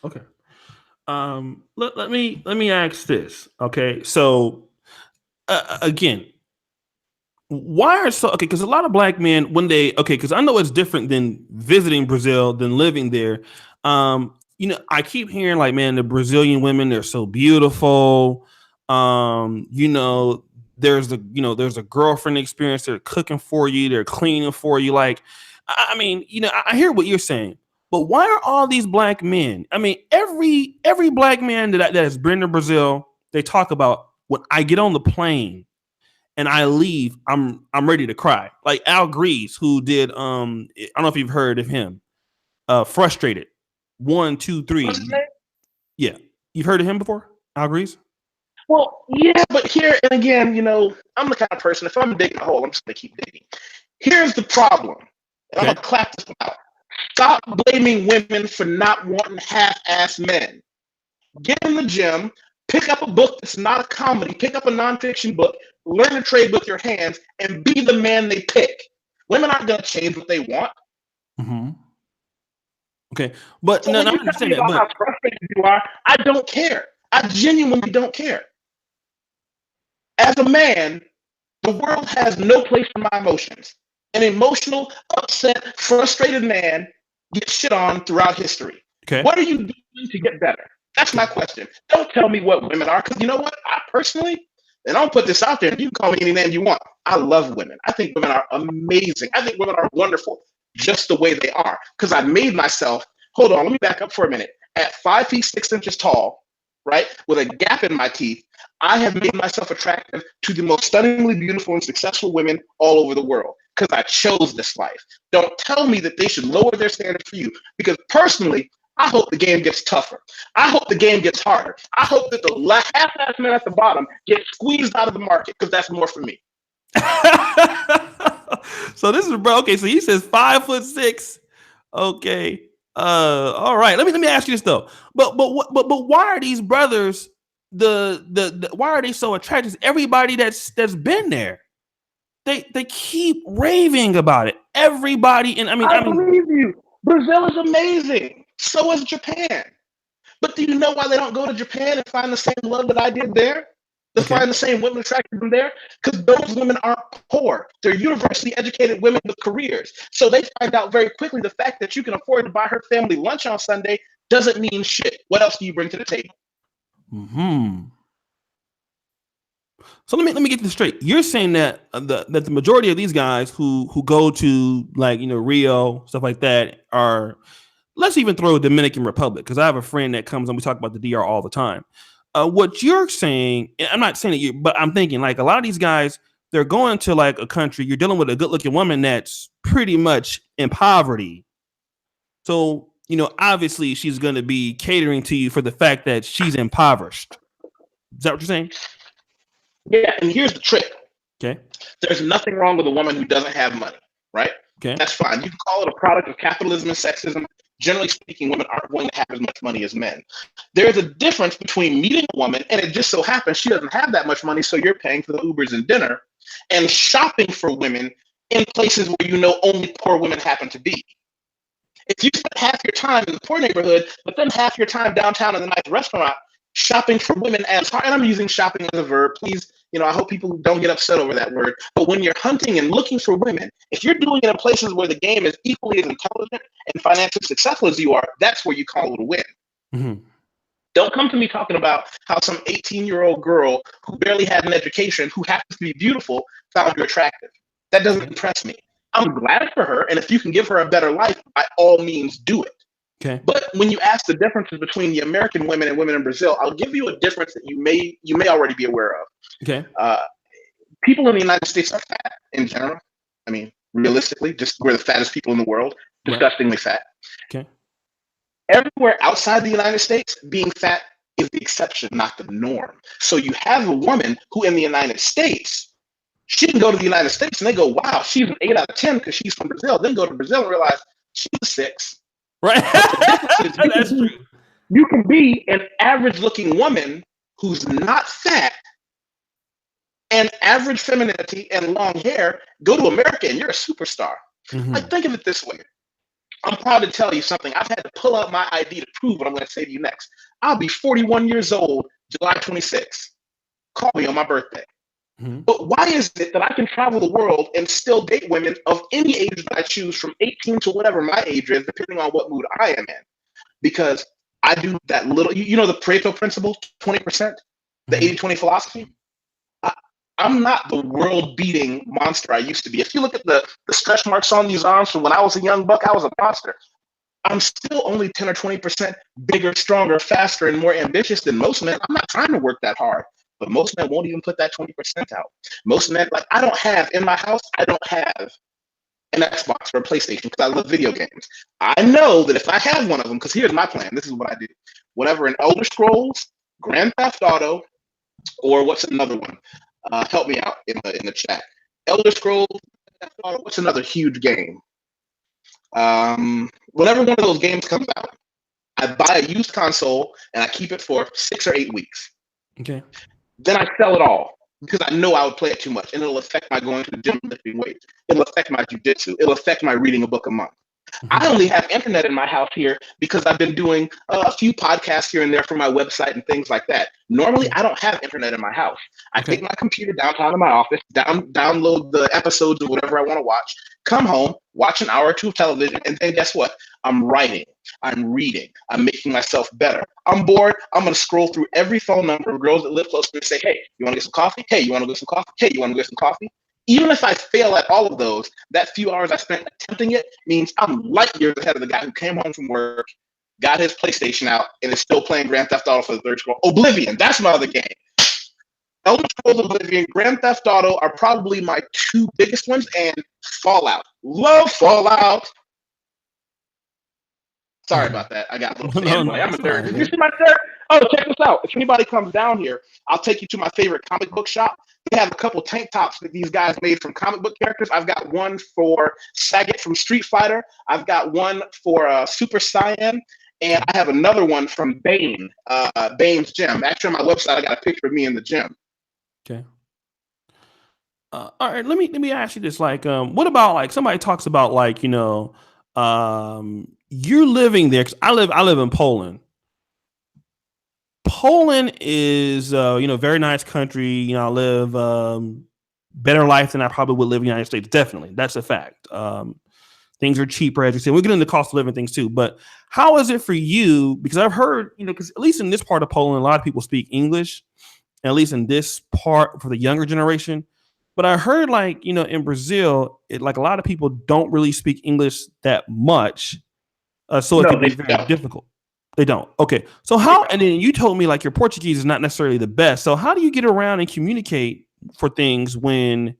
Okay. Let me ask this. Okay. So again, why are so okay? Because a lot of black men, when they because I know it's different than visiting Brazil than living there. I keep hearing like, man, the Brazilian women, they're so beautiful. You know, there's a girlfriend experience. They're cooking for you, they're cleaning for you. Like, I mean, I hear what you're saying, but why are all these black men? I mean, every black man that has been to Brazil, they talk about when I get on the plane and I leave, I'm ready to cry. Like Al Grease, who did I don't know if you've heard of him. Frustrated. 1, 2, What's his 3. name? Yeah. You've heard of him before? Al Grease? Well, yeah, but here and again, I'm the kind of person, if I'm digging a hole, I'm just gonna keep digging. Here's the problem, and I'm gonna clap this out. Stop blaming women for not wanting half-ass men. Get in the gym, pick up a book that's not a comedy, pick up a nonfiction book, learn to trade with your hands, and be the man they pick. Women aren't gonna change what they want. Mm-hmm. Okay, but So no, when I you tell understand me that. about how But frustrated you are, I don't care. I genuinely don't care. As a man, the world has no place for my emotions. An emotional, upset, frustrated man gets shit on throughout history. okay, What are you doing to get better? That's my question. Don't tell me what women are, because you know what? I personally, and I'll put this out there, and you can call me any name you want. I love women. I think women are amazing. I think women are wonderful just the way they are. Because I made myself, hold on, let me back up for a minute. At 5 feet 6 inches tall, right, with a gap in my teeth, I have made myself attractive to the most stunningly beautiful and successful women all over the world because I chose this life. Don't tell me that they should lower their standards for you, because personally, I hope the game gets tougher. I hope the game gets harder. I hope that the half-ass men at the bottom get squeezed out of the market, because that's more for me. so this is bro. Okay, so he says 5'6". Okay. All right. Let me ask you this though. But why are these brothers the why are they so attracted? Everybody that's been there, they keep raving about it. Everybody, and I believe you. Brazil is amazing. So is Japan. But do you know why they don't go to Japan and find the same love that I did there? To find the same women attracted them there? Because those women aren't poor. They're university educated women with careers. So they find out very quickly the fact that you can afford to buy her family lunch on Sunday doesn't mean shit. What else do you bring to the table? Hmm. So let me get this straight. You're saying that the majority of these guys who go to like Rio, stuff like that, are, let's even throw Dominican Republic, because I have a friend that comes and we talk about the DR all the time. What you're saying, I'm not saying that you, but I'm thinking like a lot of these guys, they're going to like a country, you're dealing with a good looking woman that's pretty much in poverty. So, obviously she's going to be catering to you for the fact that she's impoverished. Is that what you're saying? Yeah, and here's the trick. Okay. There's nothing wrong with a woman who doesn't have money, right? Okay. That's fine. You can call it a product of capitalism and sexism. Generally speaking, women aren't going to have as much money as men. There's a difference between meeting a woman, and it just so happens she doesn't have that much money, so you're paying for the Ubers and dinner, and shopping for women in places where you know only poor women happen to be. If you spend half your time in the poor neighborhood, but then half your time downtown in a nice restaurant shopping for women as hard, and I'm using shopping as a verb, please, I hope people don't get upset over that word. But when you're hunting and looking for women, if you're doing it in places where the game is equally as intelligent and financially successful as you are, that's where you call it a win. Mm-hmm. Don't come to me talking about how some 18-year-old girl who barely had an education, who happens to be beautiful, found you attractive. That doesn't impress me. I'm glad for her, and if you can give her a better life, by all means, do it. Okay. But when you ask the differences between the American women and women in Brazil, I'll give you a difference that you may already be aware of. Okay. People in the United States are fat in general. I mean, realistically, just we're the fattest people in the world, disgustingly fat. Okay. Everywhere outside the United States, being fat is the exception, not the norm. So you have a woman who in the United States, she can go to the United States and they go, wow, she's an 8 out of 10 because she's from Brazil. Then go to Brazil and realize she's a 6. Right. But the difference is That's true. you can be an average looking woman who's not fat and average femininity and long hair, go to America and you're a superstar. Mm-hmm. Like, think of it this way. I'm proud to tell you something. I've had to pull out my ID to prove what I'm going to say to you next. I'll be 41 years old, July 26th. Call me on my birthday. Mm-hmm. But why is it that I can travel the world and still date women of any age that I choose, from 18 to whatever my age is, depending on what mood I am in? Because I do that little, you know, the Pareto principle, 20%, the 80-20 philosophy. I'm not the world-beating monster I used to be. If you look at the stretch marks on these arms from when I was a young buck, I was a monster. I'm still only 10 or 20% bigger, stronger, faster, and more ambitious than most men. I'm not trying to work that hard, but most men won't even put that 20% out. Most men, like, I don't have, in my house, I don't have an Xbox or a PlayStation because I love video games. I know that if I have one of them, because here's my plan, this is what I do. Whatever an Elder Scrolls, Grand Theft Auto, or what's another one? Help me out in the chat. Elder Scrolls, what's another huge game? Whenever one of those games comes out, I buy a used console and I keep it for 6 or 8 weeks. Okay. Then I sell it all because I know I would play it too much, and it'll affect my going to the gym, lifting weights. It'll affect my jujitsu. It'll affect my reading a book a month. I only have internet in my house here because I've been doing a few podcasts here and there for my website and things like that. Normally, I don't have internet in my house. I take my computer downtown to my office, download the episodes of whatever I want to watch, come home, watch an hour or two of television, and then guess what? I'm writing, I'm reading, I'm making myself better. I'm bored, I'm going to scroll through every phone number of girls that live close to me and say, hey, you want to get some coffee? Hey, you want to get some coffee? Hey, you want to get some coffee? Even if I fail at all of those, that few hours I spent attempting it means I'm light years ahead of the guy who came home from work, got his PlayStation out, and is still playing Grand Theft Auto for the third scroll. Oblivion, that's my other game. Elder Scrolls, Oblivion, Grand Theft Auto are probably my 2 biggest ones, and Fallout. Love Fallout. Sorry about that. I got a little fanboy. I'm a nerd. Did you see my shirt? Oh, check this out. If anybody comes down here, I'll take you to my favorite comic book shop. They have a couple tank tops that these guys made from comic book characters. I've got one for Sagat from Street Fighter. I've got one for Super Saiyan. And I have another one from Bane, Bane's gym. Actually, on my website, I got a picture of me in the gym. Okay. All right. Let me ask you this. Like, what about, like, somebody talks about, like, you know, you're living there. 'Cause I live in Poland. Poland is, you know, very nice country. You know, I live better life than I probably would live in the United States. Definitely. That's a fact. Things are cheaper, as you said. We'll get into cost of living things too. But how is it for you? Because I've heard, you know, because at least in this part of Poland, a lot of people speak English, at least in this part for the younger generation. But I heard, like, you know, in Brazil, like, a lot of people don't really speak English that much. So it can be very difficult. They don't. Okay. So how, and then you told me, like, your Portuguese is not necessarily the best. So how do you get around and communicate for things when,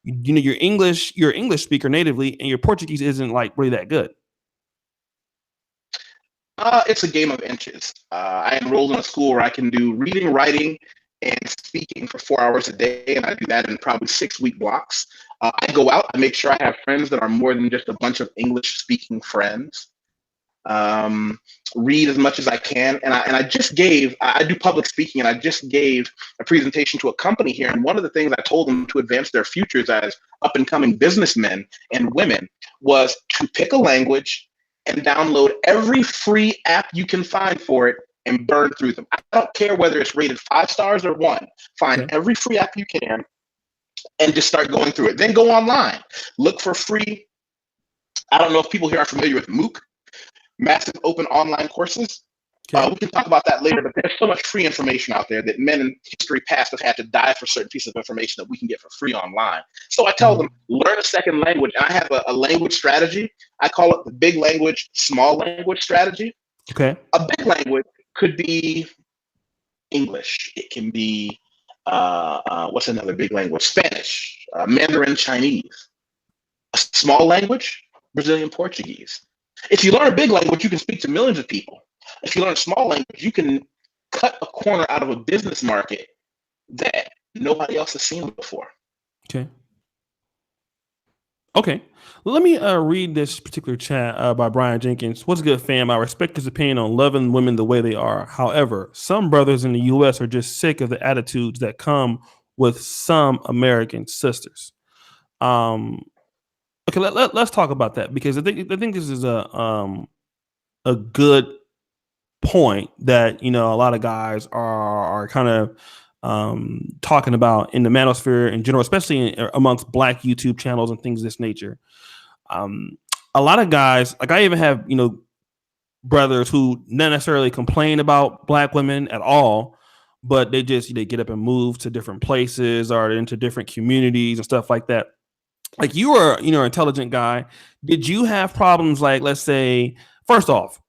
you know, you're English speaker natively and your Portuguese isn't, like, really that good? It's a game of inches. I enrolled in a school where I can do reading, writing, and speaking for 4 hours a day, and I do that in probably 6-week blocks. I go out, I make sure I have friends that are more than just a bunch of English-speaking friends. Read as much as I can, and I do public speaking, and I just gave a presentation to a company here, and one of the things I told them to advance their futures as up-and-coming businessmen and women was to pick a language and download every free app you can find for it and burn through them. I don't care whether it's rated 5 stars or 1. Find every free app you can and just start going through it. Then go online, look for free. I don't know if people here are familiar with MOOC, massive open online courses. We can talk about that later, but there's so much free information out there that men in history past have had to die for certain pieces of information that we can get for free online. So I tell them, learn a second language. And I have a language strategy. I call it the big language, small language strategy. Okay. A big language could be English. It can be, what's another big language? Spanish, Mandarin Chinese. A small language, Brazilian Portuguese. If you learn a big language, you can speak to millions of people. If you learn a small language, you can cut a corner out of a business market that nobody else has seen before. Okay. Okay. Let me read this particular chat by Brian Jenkins. What's good, fam? I respect his opinion on loving women the way they are. However, some brothers in the U.S. are just sick of the attitudes that come with some American sisters. Okay, let's talk about that, because I think this is a good point that, you know, a lot of guys are kind of talking about in the manosphere in general, especially amongst Black YouTube channels and things of this nature. A lot of guys, like I even have, you know, brothers who not necessarily complain about Black women at all, but they get up and move to different places or into different communities and stuff like that. Like, you are, you know, an intelligent guy. Did you have problems, like, let's say, first off,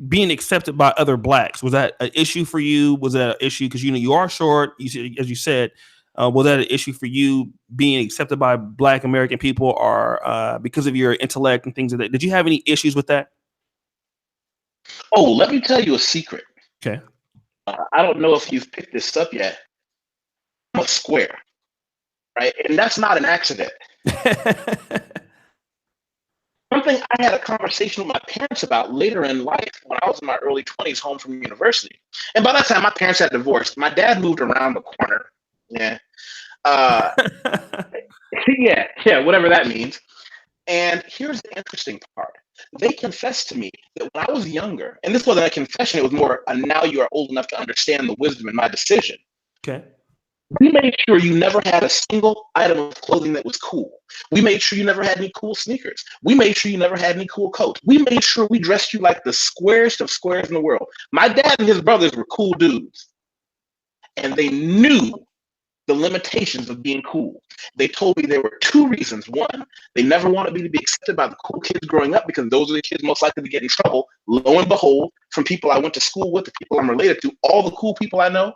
being accepted by other Blacks? Was that an issue for you? Was that an issue because, you know, you are short, as you said? Was that an issue for you, being accepted by Black American people, or because of your intellect and things like that? Did you have any issues with that? Oh, let me tell you a secret. Okay. I don't know if you've picked this up yet. I'm a square, right? And that's not an accident. Something I had a conversation with my parents about later in life when I was in my early 20s, home from university. And by that time, my parents had divorced. My dad moved around the corner. Yeah. Yeah, whatever that means. And here's the interesting part. They confessed to me that when I was younger, and this wasn't a confession, it was more a now you are old enough to understand the wisdom in my decision. Okay. We made sure you never had a single item of clothing that was cool. We made sure you never had any cool sneakers. We made sure you never had any cool coats. We made sure we dressed you like the squarest of squares in the world. My dad and his brothers were cool dudes, and they knew the limitations of being cool. They told me there were two reasons. One, they never wanted me to be accepted by the cool kids growing up, because those are the kids most likely to get in trouble. Lo and behold, from people I went to school with, the people I'm related to, all the cool people I know,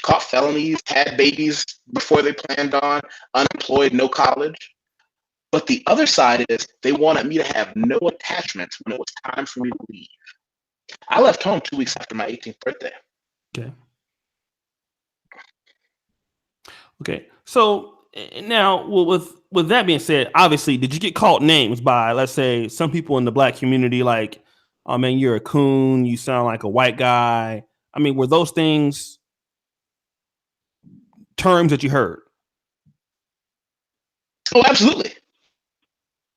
caught felonies, had babies before they planned on, unemployed, no college. But the other side is they wanted me to have no attachments when it was time for me to leave. I left home 2 weeks after my 18th birthday. Okay. Okay. So now, with that being said, obviously, did you get called names by, let's say, some people in the Black community, like, oh man, you're a coon, you sound like a white guy? I mean, were those things terms that you heard? Oh, absolutely.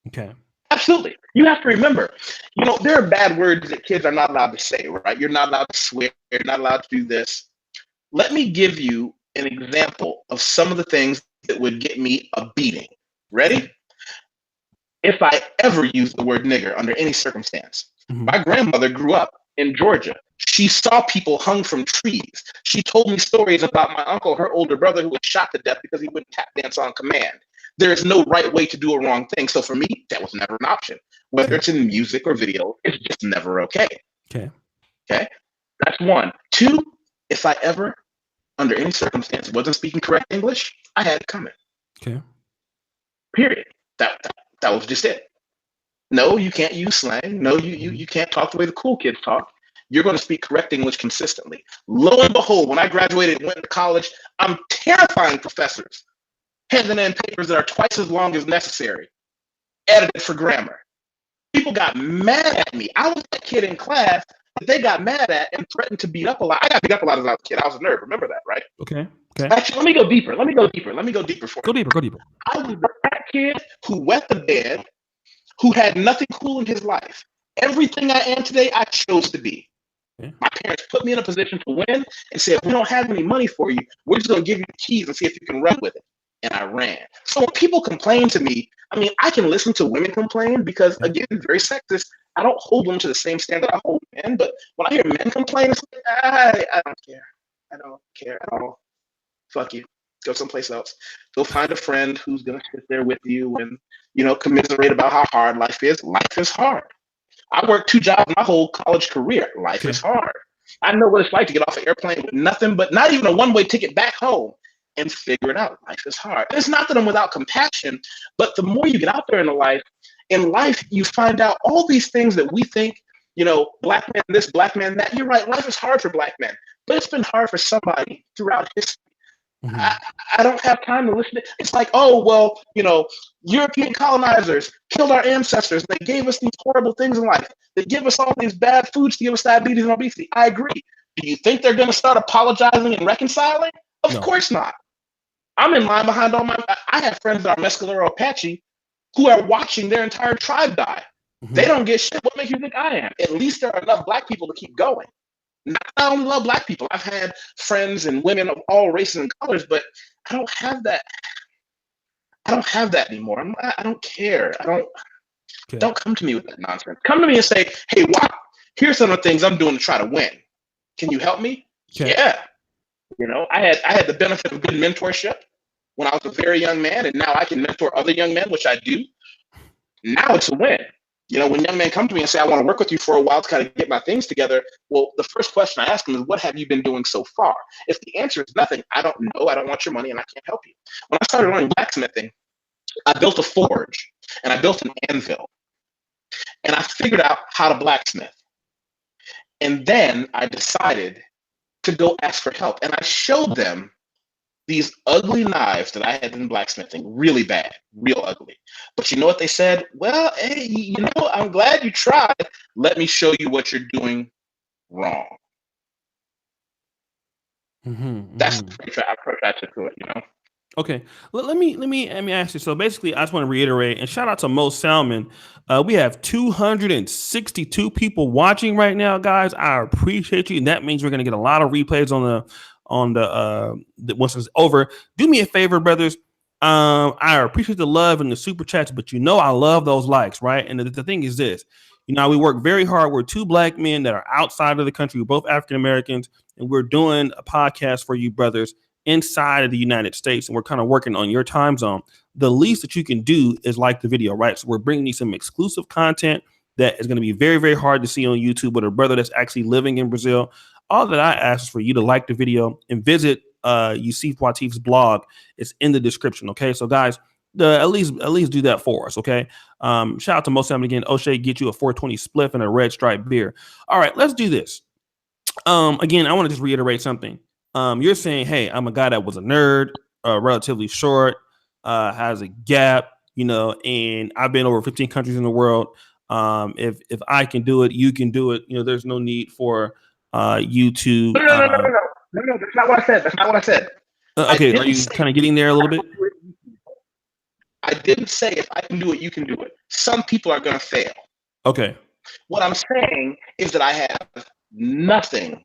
Okay. Absolutely. You have to remember, you know, there are bad words that kids are not allowed to say, right? You're not allowed to swear. You're not allowed to do this. Let me give you an example of some of the things that would get me a beating. Ready? If I ever use the word nigger under any circumstance. My grandmother grew up in Georgia. She saw people hung from trees. She told me stories about my uncle, her older brother, who was shot to death because he wouldn't tap dance on command. There is no right way to do a wrong thing. So for me, that was never an option. Whether it's in music or video, it's just never okay. Okay. Okay. That's one. Two, if I ever, under any circumstance, wasn't speaking correct English, I had it coming. Okay. Period. That was just it. No, you can't use slang. No, you can't talk the way the cool kids talk. You're going to speak correct English consistently. Lo and behold, when I graduated and went to college, I'm terrifying professors handing in papers that are twice as long as necessary, edited for grammar. People got mad at me. I was that kid in class that they got mad at and threatened to beat up a lot. I got beat up a lot as I was a kid. I was a nerd. Remember that, right? Okay. Actually, let me go deeper. Let me go deeper for Go you. deeper. I was that kid who wet the bed, who had nothing cool in his life. Everything I am today, I chose to be. Okay. My parents put me in a position to win and said, we don't have any money for you. We're just going to give you the keys and see if you can run with it. And I ran. So when people complain to me, I mean, I can listen to women complain because, again, very sexist. I don't hold them to the same standard I hold men. But when I hear men complain, it's like, I don't care. I don't care at all. Fuck you. Go someplace else. Go find a friend who's going to sit there with you and, you know, commiserate about how hard life is. Life is hard. I worked 2 jobs my whole college career. Life is hard. I know what it's like to get off an airplane with nothing but not even a one-way ticket back home and figure it out. Life is hard. And it's not that I'm without compassion, but the more you get out there in life, you find out all these things that we think, black man this, black man that. You're right. Life is hard for black men, but it's been hard for somebody throughout history. Mm-hmm. I don't have time to listen to. It's like, oh, well, European colonizers killed our ancestors. They gave us these horrible things in life. They give us all these bad foods to give us diabetes and obesity. I agree. Do you think they're going to start apologizing and reconciling? Of course not. I'm in line behind all my. I have friends that are Mescalero Apache who are watching their entire tribe die. Mm-hmm. They don't get shit. What makes you think I am? At least there are enough black people to keep going. I only love black people. I've had friends and women of all races and colors, but I don't have that. I don't have that anymore. I don't care. Don't come to me with that nonsense. Come to me and say, hey, wow, here's some of the things I'm doing to try to win. Can you help me? Okay. Yeah. I had the benefit of good mentorship when I was a very young man, and now I can mentor other young men, which I do. Now it's a win. When young men come to me and say, I want to work with you for a while to kind of get my things together, well, the first question I ask them is, what have you been doing so far? If the answer is nothing, I don't know, I don't want your money, and I can't help you. When I started learning blacksmithing, I built a forge, and I built an anvil, and I figured out how to blacksmith. And then I decided to go ask for help, and I showed them these ugly knives that I had been blacksmithing, really bad, real ugly. But you know what they said? Well, hey, I'm glad you tried. Let me show you what you're doing wrong. Mm-hmm, That's the approach I took to it, Okay, let me ask you. So basically, I just want to reiterate and shout out to Mo Salmon. We have 262 people watching right now, guys. I appreciate you, and that means we're going to get a lot of replays on the once it's over. Do me a favor, brothers. I appreciate the love and the super chats, but I love those likes, right? And the thing is this, we work very hard. We're two black men that are outside of the country. We're both African Americans, and we're doing a podcast for you, brothers, inside of the United States, and we're kind of working on your time zone. The least that you can do is like the video, right? So we're bringing you some exclusive content that is going to be very, very hard to see on YouTube with a brother that's actually living in Brazil. All that I ask is for you to like the video and visit Yusef Wateef's blog. It's in the description. Okay, so guys, at least do that for us. Okay. Shout out to Mo Salmon again. Oshay, get you a 420 spliff and a red stripe beer. All right, let's do this. Again, I want to just reiterate something. You're saying, hey, I'm a guy that was a nerd, relatively short, has a gap, and I've been over 15 countries in the world. If I can do it, you can do it. There's no need for you to. No, that's not what I said. Okay, are you kind of getting there a little bit? I didn't say if I can do it, you can do it. Some people are going to fail. Okay. What I'm saying is that I have nothing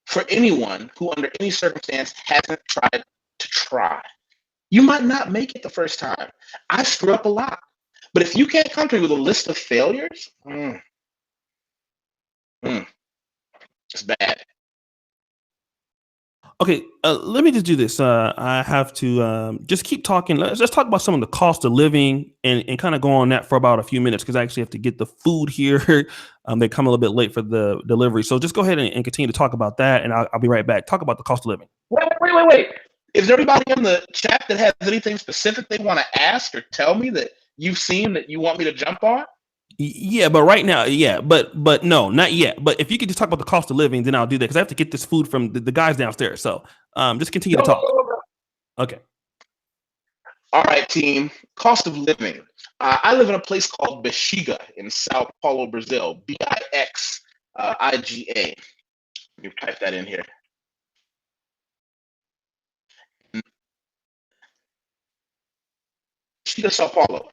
for anyone who under any circumstance hasn't tried to try. You might not make it the first time. I screw up a lot. But if you can't come to me with a list of failures, it's bad. Okay, let me just do this. I have to just keep talking. Let's talk about some of the cost of living and kind of go on that for about a few minutes because I actually have to get the food here. They come a little bit late for the delivery. So just go ahead and continue to talk about that, and I'll be right back. Talk about the cost of living. Wait. Is there anybody in the chat that has anything specific they want to ask or tell me that you've seen that you want me to jump on? Yeah, but right now, yeah, but no, not yet. But if you could just talk about the cost of living, then I'll do that because I have to get this food from the guys downstairs. So just continue to talk. Okay. All right, team. Cost of living. I live in a place called Bexiga in Sao Paulo, Brazil. Bixiga. Let me type that in here. Bexiga, Sao Paulo.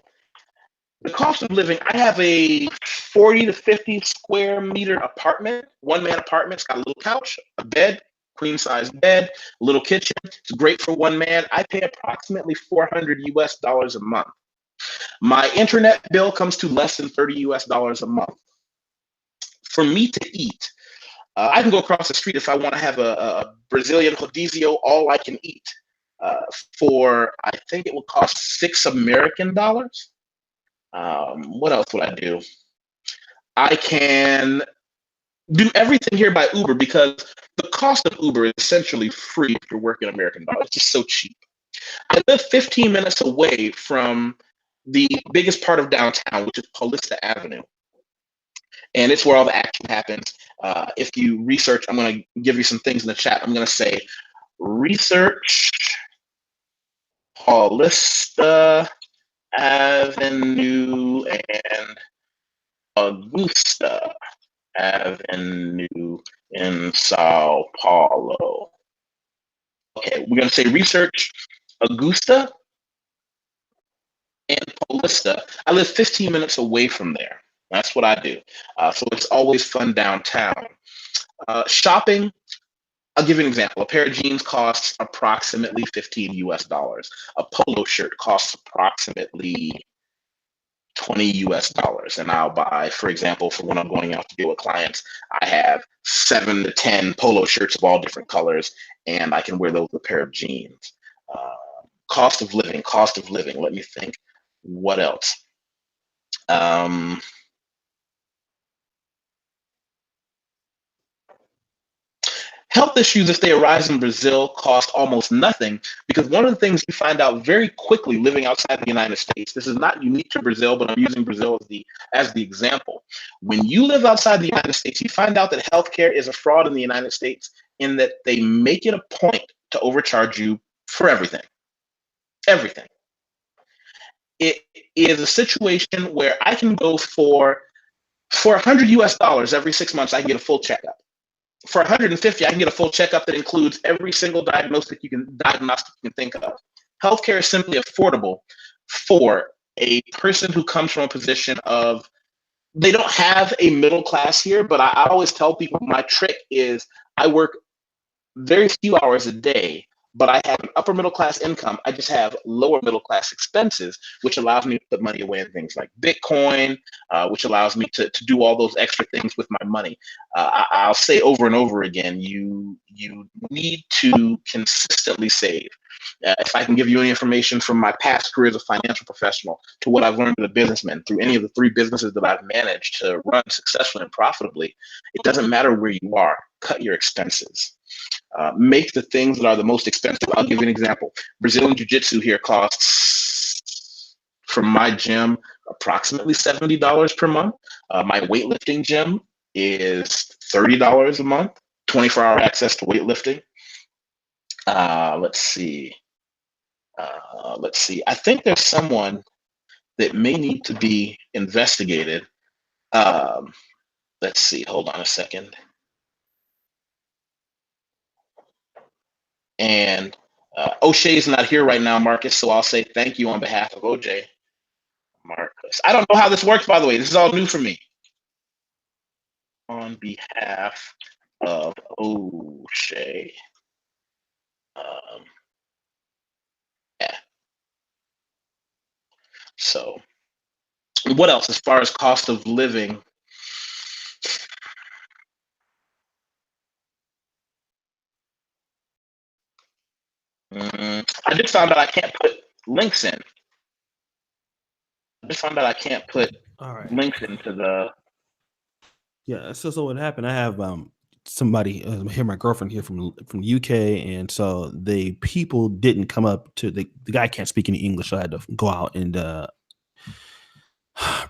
The cost of living, I have a 40 to 50 square meter apartment, one-man apartment. It's got a little couch, a bed, queen-size bed, a little kitchen. It's great for one man. I pay approximately $400 US a month. My internet bill comes to less than $30 US a month. For me to eat, I can go across the street if I want to have a Brazilian rodizio, all I can eat, for, I think it will cost $6 American. What else would I do? I can do everything here by Uber because the cost of Uber is essentially free if you're working American dollars. It's just so cheap. I live 15 minutes away from the biggest part of downtown, which is Paulista Avenue. and it's where all the action happens. If you research, I'm going to give you some things in the chat. I'm going to say research Paulista Avenue and Augusta Avenue in Sao Paulo. Okay, we're going to say research Augusta and Paulista. I live 15 minutes away from there. That's what I do. So it's always fun downtown. Shopping, I'll give you an example. A pair of jeans costs approximately $15 US. A polo shirt costs approximately $20 US. And I'll buy, for example, for when I'm going out to deal with clients, I have 7 to 10 polo shirts of all different colors, and I can wear those with a pair of jeans. Cost of living. Let me think. What else? Health issues, if they arise in Brazil, cost almost nothing, because one of the things you find out very quickly living outside the United States, this is not unique to Brazil, but I'm using Brazil as the example. When you live outside the United States, you find out that healthcare is a fraud in the United States in that they make it a point to overcharge you for everything. Everything. It is a situation where I can go for $100 US every 6 months, I can get a full checkup. For 150, I can get a full checkup that includes every single diagnostic you can think of. Healthcare is simply affordable for a person who comes from a position of, they don't have a middle class here, but I always tell people my trick is I work very few hours a day, but I have an upper middle class income. I just have lower middle class expenses, which allows me to put money away in things like Bitcoin, which allows me to do all those extra things with my money. I'll say over and over again, you need to consistently save. If I can give you any information from my past career as a financial professional to what I've learned as a businessman through any of the 3 businesses that I've managed to run successfully and profitably, it doesn't matter where you are, cut your expenses. Make the things that are the most expensive. I'll give you an example. Brazilian Jiu-Jitsu here costs, from my gym, approximately $70 per month. My weightlifting gym is $30 a month, 24-hour access to weightlifting. Let's see. I think there's someone that may need to be investigated. Let's see. Hold on a second. And Oshay is not here right now, Marcus, so I'll say thank you on behalf of OJ. Marcus. I don't know how this works, by the way. This is all new for me. On behalf of Oshay. Yeah. So what else as far as cost of living? I just found out I can't put links in. Links into the. Yeah. So what happened? I have somebody here, my girlfriend here from UK, and so the people didn't come up to the guy can't speak any English, so I had to go out and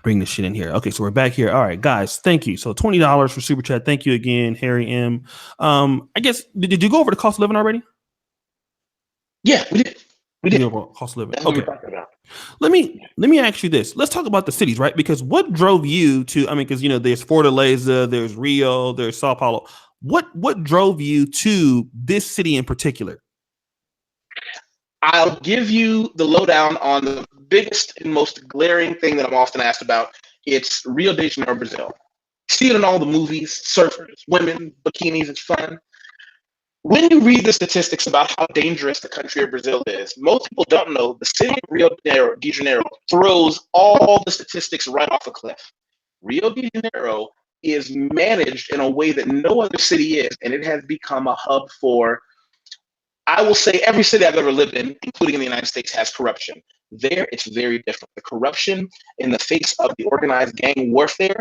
bring this shit in here. Okay, so we're back here. All right, guys, thank you. So $20 for super chat. Thank you again, Harry M. I guess did you go over the cost of living already? Yeah, we did. The overall cost of living. Okay. Let me ask you this. Let's talk about the cities, right? Because what drove you to? I mean, because there's Fortaleza, there's Rio, there's Sao Paulo. What drove you to this city in particular? I'll give you the lowdown on the biggest and most glaring thing that I'm often asked about. It's Rio de Janeiro, Brazil. See it in all the movies, surfers, women, bikinis, it's fun. When you read the statistics about how dangerous the country of Brazil is, most people don't know the city of Rio de Janeiro throws all the statistics right off a cliff. Rio de Janeiro is managed in a way that no other city is, and it has become a hub for, I will say, every city I've ever lived in, including in the United States, has corruption. There, it's very different. The corruption in the face of the organized gang warfare,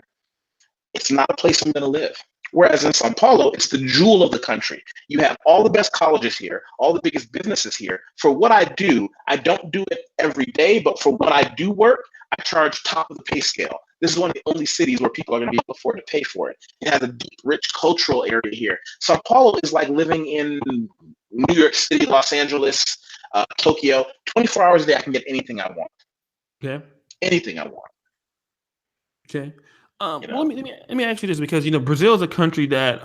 it's not a place I'm going to live. Whereas in Sao Paulo, it's the jewel of the country. You have all the best colleges here, all the biggest businesses here. For what I do, I don't do it every day, but for what I do work, I charge top of the pay scale. This is one of the only cities where people are going to be able to afford to pay for it. It has a deep, rich cultural area here. Sao Paulo is like living in New York City, Los Angeles, Tokyo. 24 hours a day, I can get anything I want. Okay. Anything I want. Okay. Well, let me ask you this, because Brazil is a country that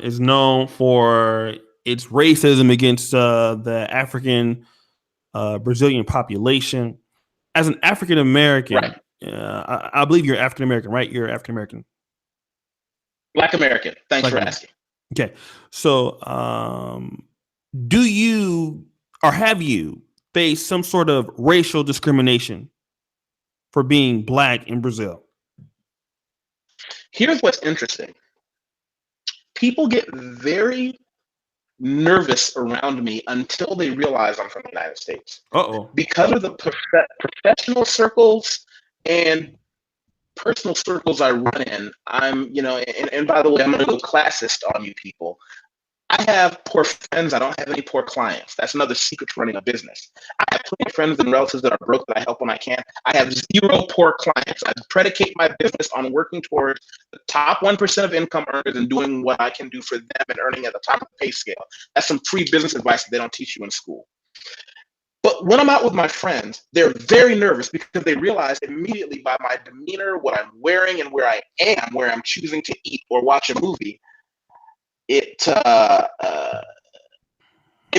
is known for its racism against the African Brazilian population. As an African American, Right. I believe you're African American, right? You're African American. Black American. Thanks Black for American. asking. Okay. So, do you or have you faced some sort of racial discrimination for being Black in Brazil? Here's what's interesting. People get very nervous around me until they realize I'm from the United States. Uh-oh. Because of the professional circles and personal circles I run in, I'm, and by the way, I'm going to go classist on you people. I have poor friends. I don't have any poor clients. That's another secret to running a business. I have plenty of friends and relatives that are broke that I help when I can. I have zero poor clients. I predicate my business on working towards the top 1% of income earners and doing what I can do for them and earning at the top of the pay scale. That's some free business advice that they don't teach you in school. But when I'm out with my friends, they're very nervous because they realize immediately by my demeanor, what I'm wearing, and where I am, where I'm choosing to eat or watch a movie, it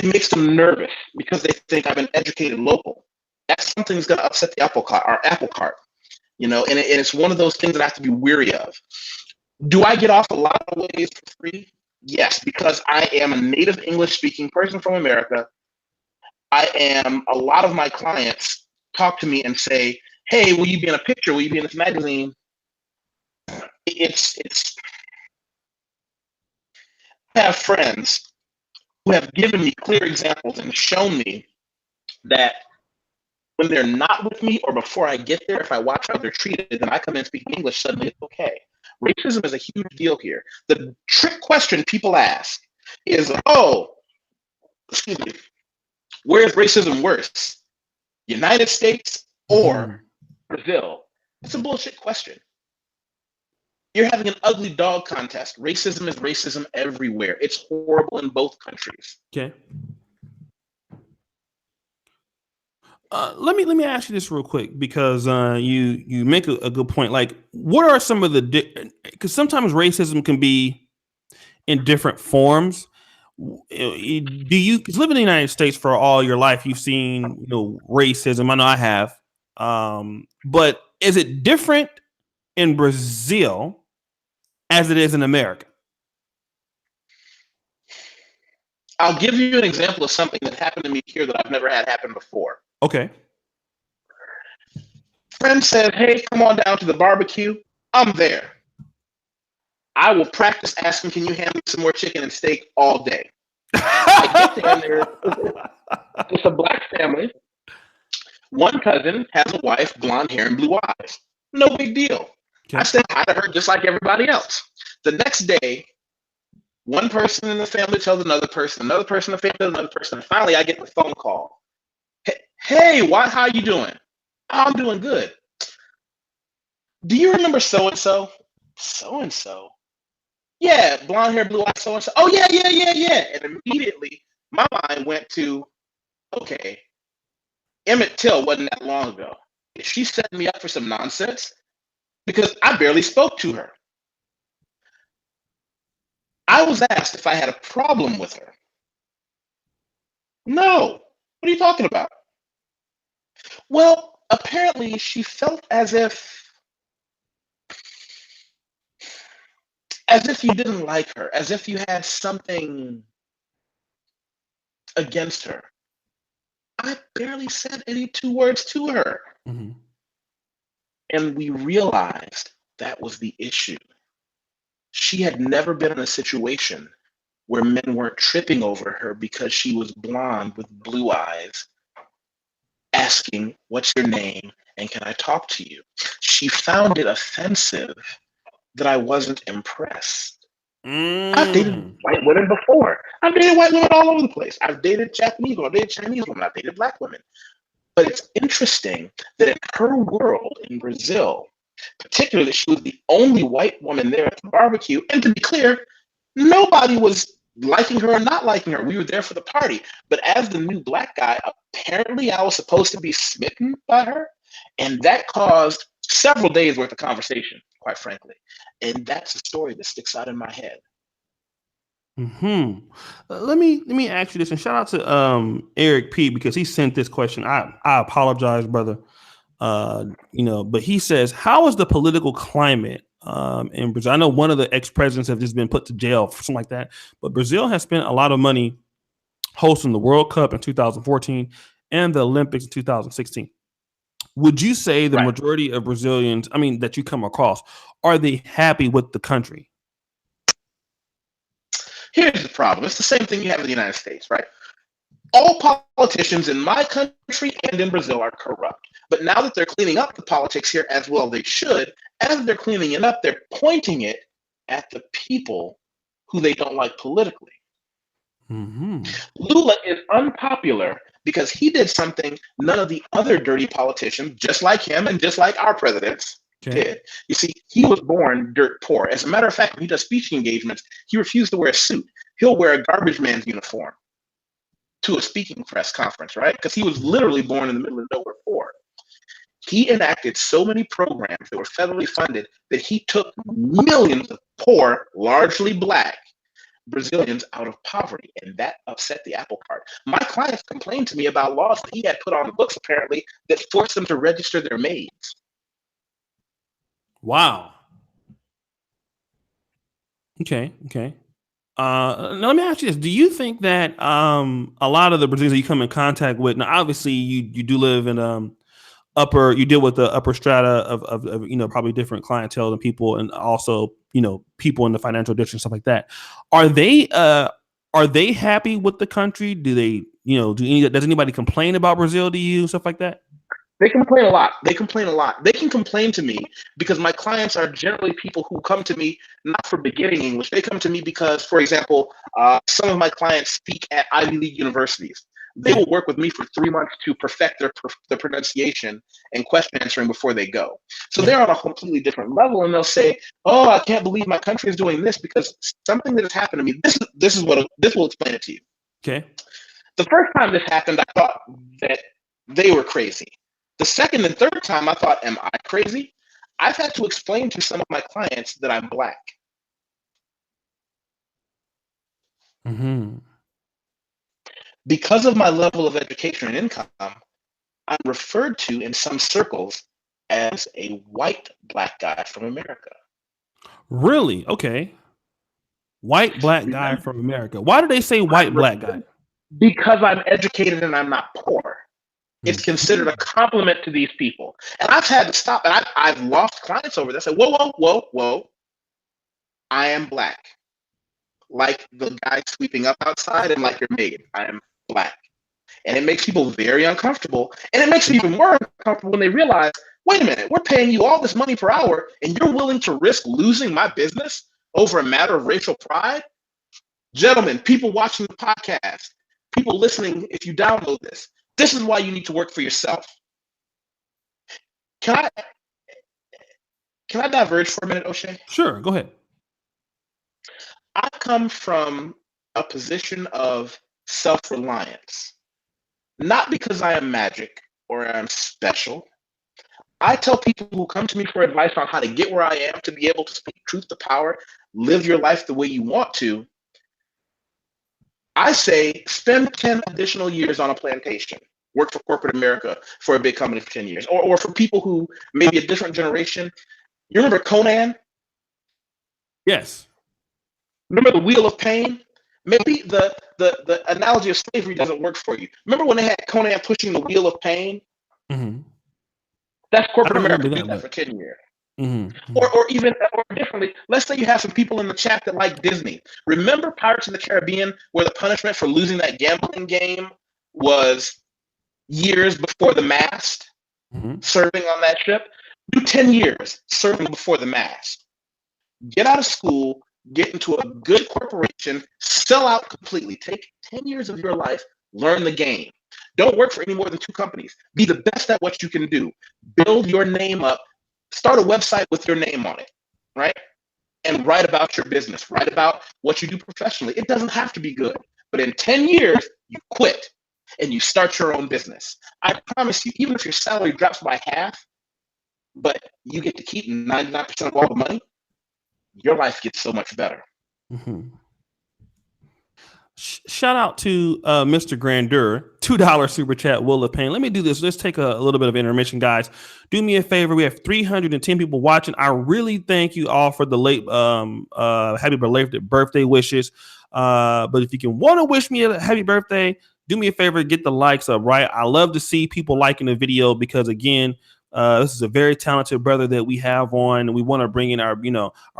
makes them nervous because they think I'm an educated local. That's something that's going to upset the apple cart, and it's one of those things that I have to be weary of. Do I get off a lot of ways for free? Yes, because I am a native English-speaking person from America. A lot of my clients talk to me and say, hey, will you be in a picture? Will you be in this magazine? It's I have friends who have given me clear examples and shown me that when they're not with me or before I get there, if I watch how they're treated and I come in speaking English, suddenly it's okay. Racism is a huge deal here. The trick question people ask is, where is racism worse? United States or Brazil? It's a bullshit question. You're having an ugly dog contest. Racism is racism everywhere. It's horrible in both countries. Okay. Let me ask you this real quick, because you make a good point. Like, what are some of the because sometimes racism can be in different forms. Do you, cause live in the United States for all your life, you've seen racism? I know I have. But is it different in Brazil as it is in America? I'll give you an example of something that happened to me here that I've never had happen before. Okay. Friend says, hey, come on down to the barbecue. I'm there. I will practice asking, can you hand me some more chicken and steak all day? I get there and it's a Black family. One cousin has a wife, blonde hair and blue eyes. No big deal. Okay. I said hi to her just like everybody else. The next day, one person in the family tells another person in the family tells another person, and finally I get the phone call. Hey, how you doing? I'm doing good. Do you remember so-and-so? So-and-so? Yeah, blonde hair, blue eyes, so-and-so. Oh, yeah. And immediately my mind went to, okay, Emmett Till wasn't that long ago. Is she setting me up for some nonsense? Because I barely spoke to her. I was asked if I had a problem with her. No. What are you talking about? Well, apparently she felt as if you didn't like her, as if you had something against her. I barely said any 2 words to her. Mm-hmm. And we realized that was the issue. She had never been in a situation where men weren't tripping over her because she was blonde with blue eyes, asking, what's your name and can I talk to you? She found it offensive that I wasn't impressed. I've dated Mm. white women before. I've dated white women all over the place. I've dated Japanese women. I've dated Chinese women. I've dated black women. But it's interesting that in her world in Brazil, particularly that she was the only white woman there at the barbecue. And to be clear, nobody was liking her or not liking her. We were there for the party. But as the new black guy, apparently I was supposed to be smitten by her. And that caused several days worth of conversation, quite frankly. And that's a story that sticks out in my head. Hmm. Let me ask you this, and shout out to Eric P because he sent this question. I apologize, brother. But he says, how is the political climate in Brazil? I know one of the ex-presidents have just been put to jail for something like that, but Brazil has spent a lot of money hosting the World Cup in 2014 and the Olympics in 2016. Would you say the Right. majority of Brazilians, I mean, that you come across, are they happy with the country? Here's the problem. It's the same thing you have in the United States, right? All politicians in my country and in Brazil are corrupt. But now that they're cleaning up the politics here, as well they should, as they're cleaning it up, they're pointing it at the people who they don't like politically. Mm-hmm. Lula is unpopular because he did something none of the other dirty politicians, just like him and just like our presidents, did. You see, he was born dirt poor. As a matter of fact, when he does speaking engagements, he refused to wear a suit. He'll wear a garbage man's uniform to a speaking press conference, right? Because he was literally born in the middle of nowhere poor. He enacted so many programs that were federally funded that he took millions of poor, largely black Brazilians out of poverty, and that upset the apple cart. My clients complained to me about laws that he had put on the books, apparently, that forced them to register their maids. Wow. Okay. Now let me ask you this: do you think that a lot of the Brazilians that you come in contact with, now obviously you do live in you deal with the upper strata of probably different clientele and people, and also people in the financial district, stuff like that. Are they happy with the country? Do they does anybody complain about Brazil to you, stuff like that? They complain a lot. They complain a lot. They can complain to me because my clients are generally people who come to me not for beginning English. They come to me because, for example, some of my clients speak at Ivy League universities. They will work with me for 3 months to perfect their pronunciation and question answering before they go. So they're on a completely different level, and they'll say, "Oh, I can't believe my country is doing this because something that has happened to me." This will explain it to you. Okay. The first time this happened, I thought that they were crazy. The second and third time, I thought, am I crazy? I've had to explain to some of my clients that I'm black. Mm-hmm. Because of my level of education and income, I'm referred to in some circles as a white black guy from America. Really? Okay. White black guy Remember, from America. Why do they say white black guy? because I'm educated and I'm not poor. It's considered a compliment to these people. And I've had to stop, and I've lost clients over this. I said, whoa. I am black. Like the guy sweeping up outside and like your maid. I am black. And it makes people very uncomfortable. And it makes it even more uncomfortable when they realize, wait a minute, we're paying you all this money per hour and you're willing to risk losing my business over a matter of racial pride? Gentlemen, people watching the podcast, people listening, if you download this is why you need to work for yourself. Can I diverge for a minute, Oshay? Sure, go ahead. I come from a position of self-reliance, not because I am magic or I'm special. I tell people who come to me for advice on how to get where I am, to be able to speak truth to power, live your life the way you want to. I say spend 10 additional years on a plantation, work for corporate America for a big company for 10 years. Or for people who may be a different generation, you remember Conan? Yes. Remember the Wheel of Pain? Maybe the analogy of slavery doesn't work for you. Remember when they had Conan pushing the Wheel of Pain? Mm-hmm. That's I corporate don't America. remember Do that, that but for 10 years. mm-hmm. Or differently, let's say you have some people in the chat that like Disney. Remember Pirates of the Caribbean, where the punishment for losing that gambling game was years before the mast, serving on that ship? Do 10 years serving before the mast. Get out of school, get into a good corporation, sell out completely, take 10 years of your life, learn the game. Don't work for any more than 2 companies. Be the best at what you can do. Build your name up. Start a website with your name on it, right? And write about your business. Write about what you do professionally. It doesn't have to be good. But in 10 years, you quit and you start your own business. I promise you, even if your salary drops by half, but you get to keep 99% of all the money, your life gets so much better. Mm-hmm. Shout out to Mr. Grandeur, $2 super chat, Will of Pain. Let me do this. Let's take a little bit of intermission, guys. Do me a favor. We have 310 people watching. I really thank you all for the late happy belated birthday wishes. But if you want to wish me a happy birthday, do me a favor, get the likes up, right? I love to see people liking the video because, again, this is a very talented brother that we have on, and we want to bring in our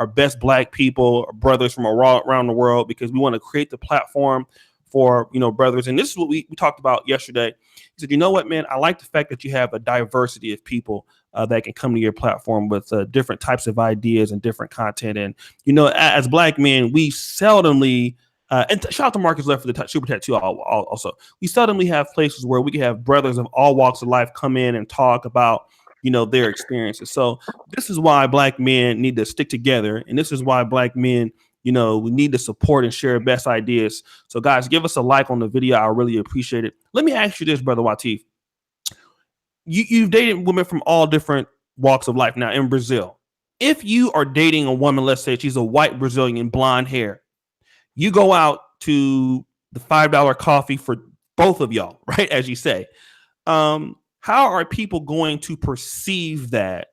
best Black people, brothers from around the world, because we want to create the platform for, brothers. And this is what we talked about yesterday. He said, you know what, man, I like the fact that you have a diversity of people that can come to your platform with different types of ideas and different content. And, as Black men, we seldomly, and shout out to Marcus Left for the super tattoo also. We seldomly have places where we can have brothers of all walks of life come in and talk about their experiences. So this is why Black men need to stick together. And this is why Black men, we need to support and share best ideas. So guys, give us a like on the video. I really appreciate it. Let me ask you this, Brother Wateef. You've dated women from all different walks of life now in Brazil. If you are dating a woman, let's say she's a white Brazilian, blonde hair, you go out to the $5 coffee for both of y'all, right? As you say, how are people going to perceive that,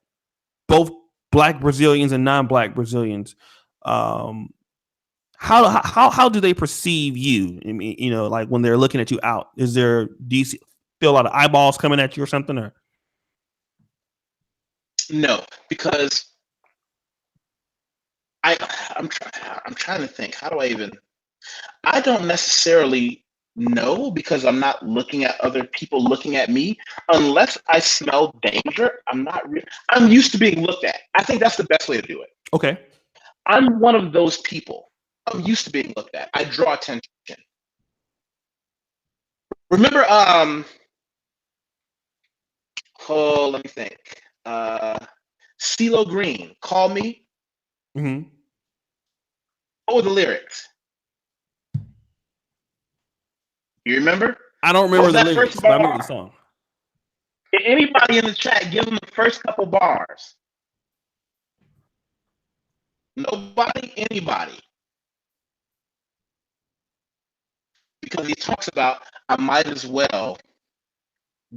both Black Brazilians and non-Black Brazilians? How do they perceive you? I mean, like when they're looking at you out, do you feel a lot of eyeballs coming at you or something? Or no, because I'm trying to think. How do I don't necessarily know, because I'm not looking at other people looking at me. Unless I smell danger, I'm used to being looked at. I think that's the best way to do it. Okay. I'm one of those people. I'm used to being looked at. I draw attention. Remember, let me think. CeeLo Green, Call Me. Mm-hmm. What were the lyrics? You remember? I don't remember the lyrics, but I remember the song. Anybody in the chat, give them the first couple bars. Nobody, anybody. Because he talks about, I might as well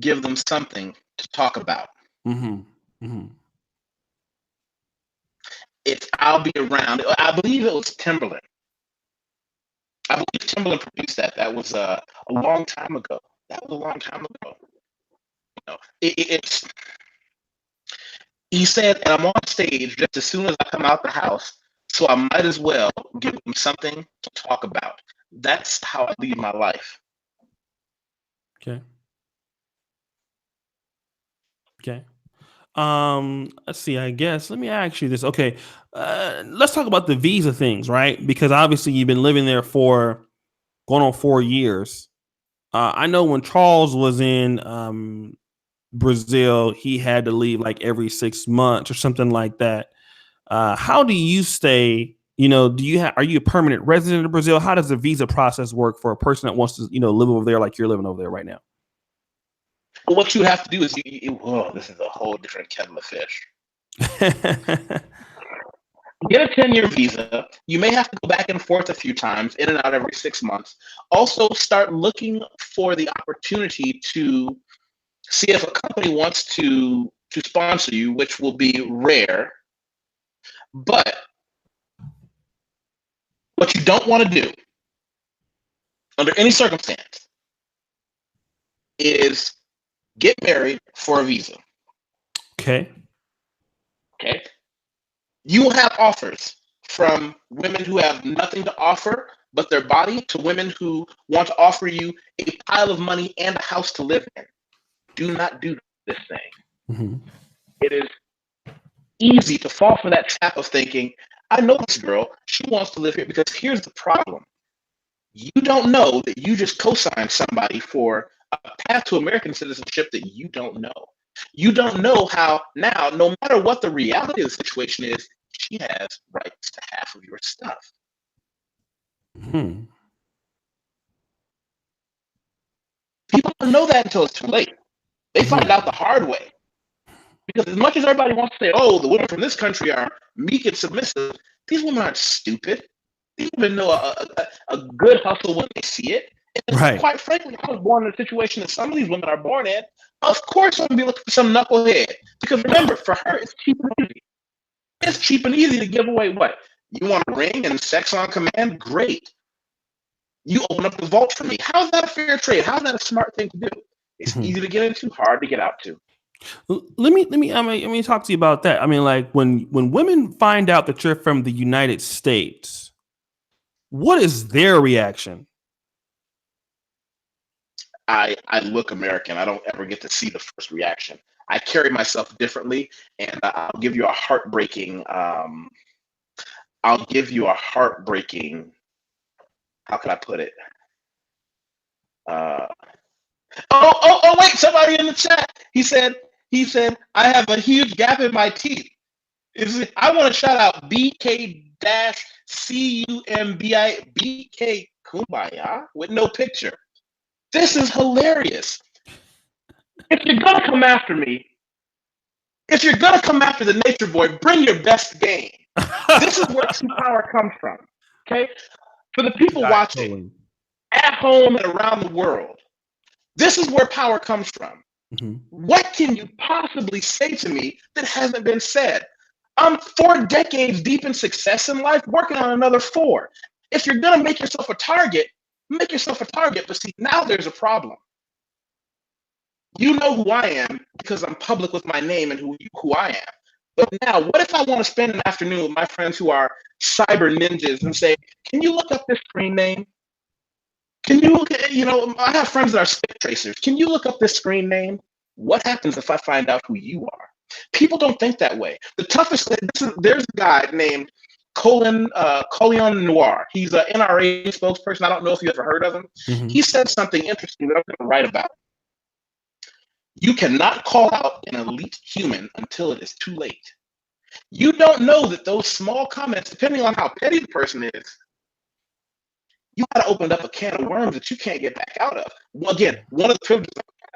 give them something to talk about. Mm-hmm. Mm-hmm. It's I'll Be Around. I believe it was Timberland. I believe Timberland produced that. That was a long time ago. It's he said, and I'm on stage just as soon as I come out the house, so I might as well give them something to talk about. That's how I lead my life. Okay. Let's see, I guess. Let me ask you this. Okay. Let's talk about the visa things, right? Because obviously you've been living there for going on 4 years. I know when Charles was in Brazil, he had to leave like every 6 months or something like that. How do you stay? Are you a permanent resident of Brazil? How does the visa process work for a person that wants to, live over there like you're living over there right now? What you have to do is this is a whole different kettle of fish. Get a 10-year visa. You may have to go back and forth a few times, in and out every 6 months. Also, start looking for the opportunity to see if a company wants to sponsor you, which will be rare. But what you don't want to do, under any circumstance, is get married for a visa. Okay. You will have offers from women who have nothing to offer but their body, to women who want to offer you a pile of money and a house to live in. Do not do this thing. Mm-hmm. It is easy to fall for that trap of thinking, I know this girl. She wants to live here because here's the problem. You don't know that you just co-signed somebody for a path to American citizenship that you don't know. You don't know how now, no matter what the reality of the situation is, she has rights to half of your stuff. Hmm. People don't know that until it's too late. They find out the hard way. Because as much as everybody wants to say, oh, the women from this country are meek and submissive, these women aren't stupid. They even know a good hustle when they see it. And Right. quite frankly, I was born in a situation that some of these women are born in. Of course, I'm going to be looking for some knucklehead. Because remember, for her, it's cheap and easy. It's cheap and easy to give away what? You want a ring and sex on command? Great. You open up the vault for me. How's that a fair trade? How's that a smart thing to do? It's easy to get into, hard to get out to. Let me talk to you about that. I mean, like when women find out that you're from the United States, what is their reaction? I look American. I don't ever get to see the first reaction. I carry myself differently, and I'll give you a heartbreaking. I'll give you a heartbreaking. How can I put it? Uh, Wait! Somebody in the chat. He said I have a huge gap in my teeth. I want to shout out BK Kumbaya with no picture. This is hilarious. If you're gonna come after me, if you're gonna come after the nature boy, bring your best game. This is where true power comes from. Okay? For the people watching at home and around the world, this is where power comes from. What can you possibly say to me that hasn't been said? I'm 4 decades deep in success in life, working on another 4. If you're gonna make yourself a target, make yourself a target. But see, now there's a problem. You know who I am because I'm public with my name and who I am. But now, what if I want to spend an afternoon with my friends who are cyber ninjas and say, can you look up this screen name? Can you look at, I have friends that are stick tracers. Can you look up this screen name? What happens if I find out who you are? People don't think that way. The toughest thing, there's a guy named Colin Noir. He's an NRA spokesperson. I don't know if you ever heard of him. He said something interesting that I'm going to write about. You cannot call out an elite human until it is too late. You don't know that those small comments, depending on how petty the person is, you got to open up a can of worms that you can't get back out of. Well, again, one of the privileges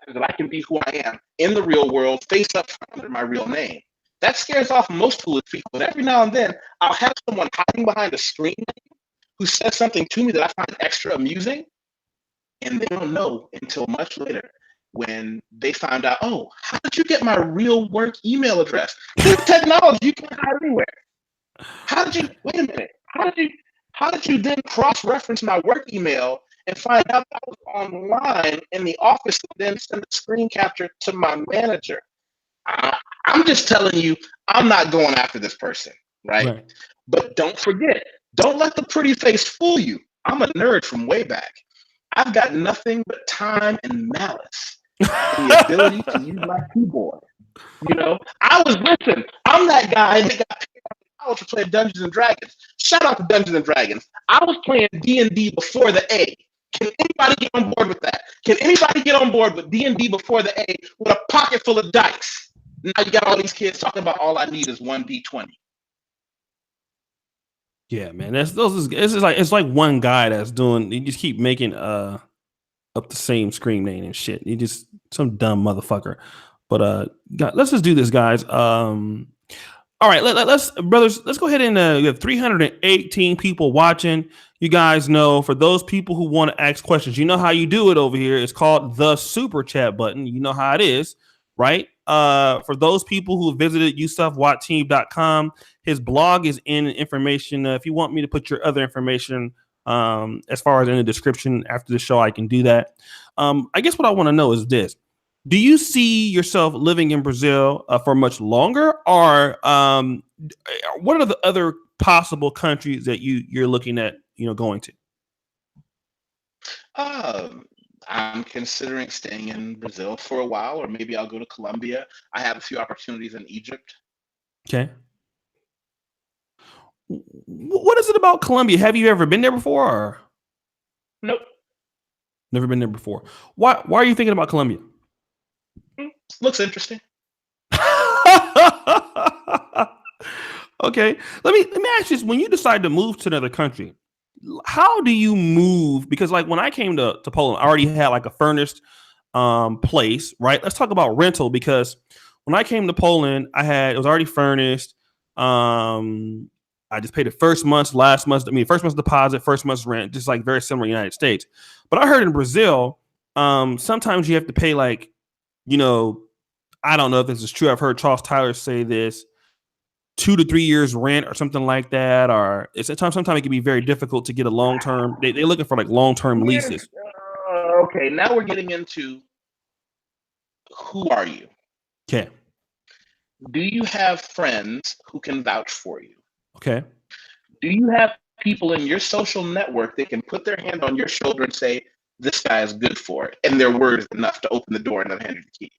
is that I can be who I am in the real world, face up under my real name. That scares off most foolish people. But every now and then, I'll have someone hiding behind a screen who says something to me that I find extra amusing, and they don't know until much later when they found out, oh, how did you get my real work email address? This technology you can't hide anywhere. How did you, wait a minute, how did you then cross-reference my work email and find out I was online in the office and then send a screen capture to my manager? I'm just telling you, I'm not going after this person, right? But don't forget, don't let the pretty face fool you. I'm a nerd from way back. I've got nothing but time and malice and the ability to use my keyboard. I'm that guy that got picked up in college to play Dungeons and Dragons. Shout out to Dungeons and Dragons. I was playing D&D before the A. Can anybody get on board with that? Can anybody get on board with D&D before the A with a pocket full of dice? Now you got all these kids talking about all I need is 1d20. Yeah, man. It's like one guy that's doing. You just keep making up the same screen name and shit. You just some dumb motherfucker. But let's just do this, guys. All right, let's brothers. Let's go ahead and we have 318 people watching. You guys know, for those people who want to ask questions, you know how you do it over here. It's called the super chat button. You know how it is, right? For those people who visited yusefwateef.com, his blog is in information. If you want me to put your other information as far as in the description after the show, I can do that. I guess what I want to know is this. Do you see yourself living in Brazil for much longer, or what are the other possible countries that you're looking at, going to? I'm considering staying in Brazil for a while, or maybe I'll go to Colombia. I have a few opportunities in Egypt. Okay. What is it about Colombia? Have you ever been there before? Or? Nope. Never been there before. Why are you thinking about Colombia? Looks interesting. Okay. Let me ask you this. When you decide to move to another country, how do you move? Because like when I came to Poland, I already had like a furnished place, right? Let's talk about rental because when I came to Poland, it was already furnished. I just paid the first month's deposit, first month's rent, just like very similar to the United States. But I heard in Brazil, sometimes you have to pay like, I don't know if this is true. I've heard Charles Tyler say this, 2 to 3 years rent or something like that. Or sometimes it can be very difficult to get a long term. They're looking for like long term leases. Okay, now we're getting into who are you? Okay. Do you have friends who can vouch for you? Okay. Do you have people in your social network that can put their hand on your shoulder and say, this guy is good for it, and their word is enough to open the door and then hand you the keys?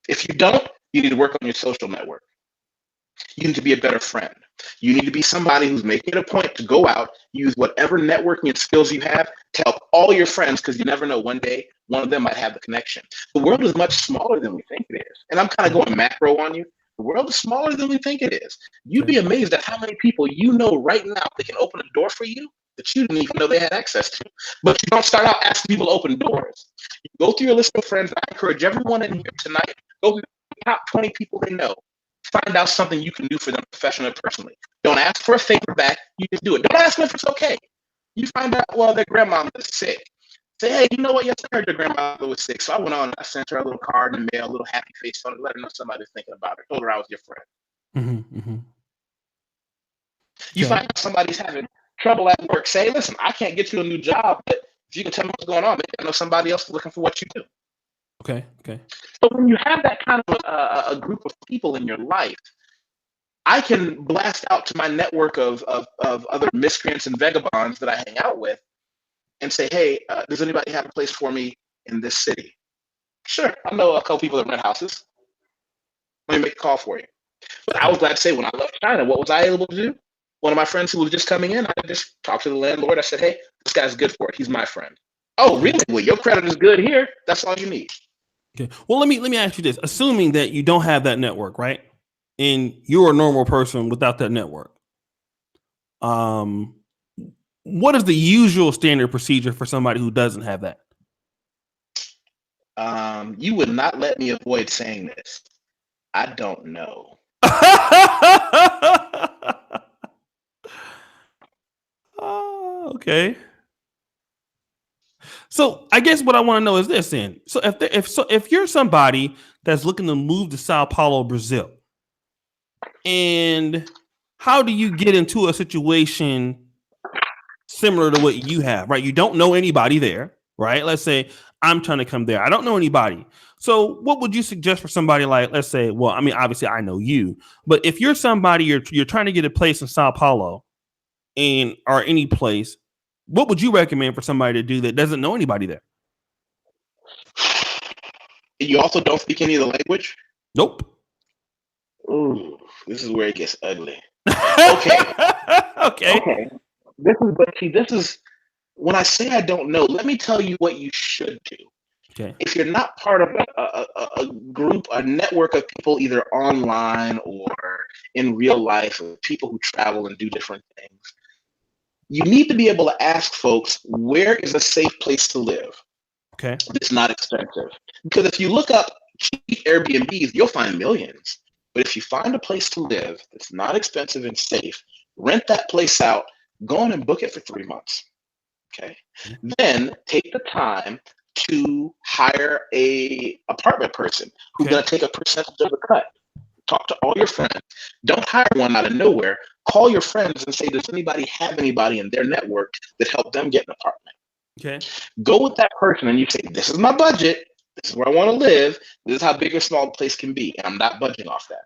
If you don't, you need to work on your social network. You need to be a better friend. You need to be somebody who's making it a point to go out, use whatever networking and skills you have to help all your friends, because you never know, one day one of them might have the connection. The world is much smaller than we think it is. And I'm kind of going macro on you. The world is smaller than we think it is. You'd be amazed at how many people you know right now that can open a door for you that you didn't even know they had access to. But you don't start out asking people to open doors. You go through your list of friends. I encourage everyone in here tonight, go through the top 20 people they know. Find out something you can do for them professionally or personally. Don't ask for a favor back. You just do it. Don't ask them if it's okay. You find out, well, their grandmama is sick. Say, hey, you know what? Yes, I heard your grandmother was sick. So I went on and I sent her a little card in the mail, a little happy face on it, let her know somebody's thinking about her. Told her I was your friend. Mm-hmm, mm-hmm. You find out somebody's having trouble at work. Say, listen, I can't get you a new job, but if you can tell me what's going on, maybe I know somebody else looking for what you do. Okay. So when you have that kind of a group of people in your life, I can blast out to my network of other miscreants and vagabonds that I hang out with and say, hey, does anybody have a place for me in this city? Sure, I know a couple people that rent houses. Let me make a call for you. But I was glad to say, when I left China, what was I able to do? One of my friends who was just coming in, I just talked to the landlord. I said, hey, this guy's good for it. He's my friend. Oh, really? Well, your credit is good here. That's all you need. Okay. Well, let me ask you this. Assuming that you don't have that network, right? And you're a normal person without that network. What is the usual standard procedure for somebody who doesn't have that? You would not let me avoid saying this. I don't know. Okay. So I guess what I want to know is this then. So if you're somebody that's looking to move to Sao Paulo, Brazil, and how do you get into a situation similar to what you have, right? You don't know anybody there, right? Let's say I'm trying to come there. I don't know anybody. So what would you suggest for somebody like, let's say, well, I mean, obviously I know you, but if you're somebody, you're trying to get a place in Sao Paulo or any place, what would you recommend for somebody to do that doesn't know anybody there? You also don't speak any of the language? Nope. Ooh, this is where it gets ugly. Okay. This is when I say I don't know, let me tell you what you should do. Okay. If you're not part of a group, a network of people, either online or in real life, of people who travel and do different things, you need to be able to ask folks, where is a safe place to live? Okay. It's not expensive. Because if you look up cheap Airbnbs, you'll find millions. But if you find a place to live that's not expensive and safe, rent that place out, go on and book it for 3 months. Okay. Mm-hmm. Then take the time to hire a apartment person who's going to take a percentage of the cut. Talk to all your friends. Don't hire one out of nowhere. Call your friends and say, does anybody have anybody in their network that helped them get an apartment? Okay. Go with that person and you say, this is my budget. This is where I want to live. This is how big or small the place can be. And I'm not budging off that.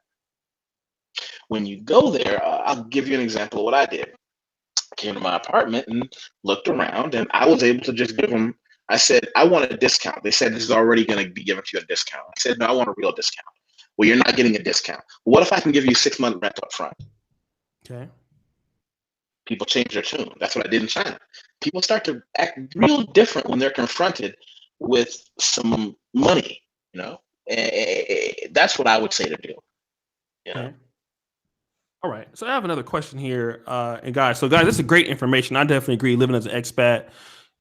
When you go there, I'll give you an example of what I did. I came to my apartment and looked around, and I was able to just give them, I said, I want a discount. They said, this is already going to be given to you a discount. I said, no, I want a real discount. Well, you're not getting a discount. What if I can give you 6 month rent up front? Okay. People change their tune. That's what I did in China. People start to act real different when they're confronted with some money, you know. That's what I would say to do. You know. Okay. All right. So I have another question here. And guys, this is great information. I definitely agree. Living as an expat,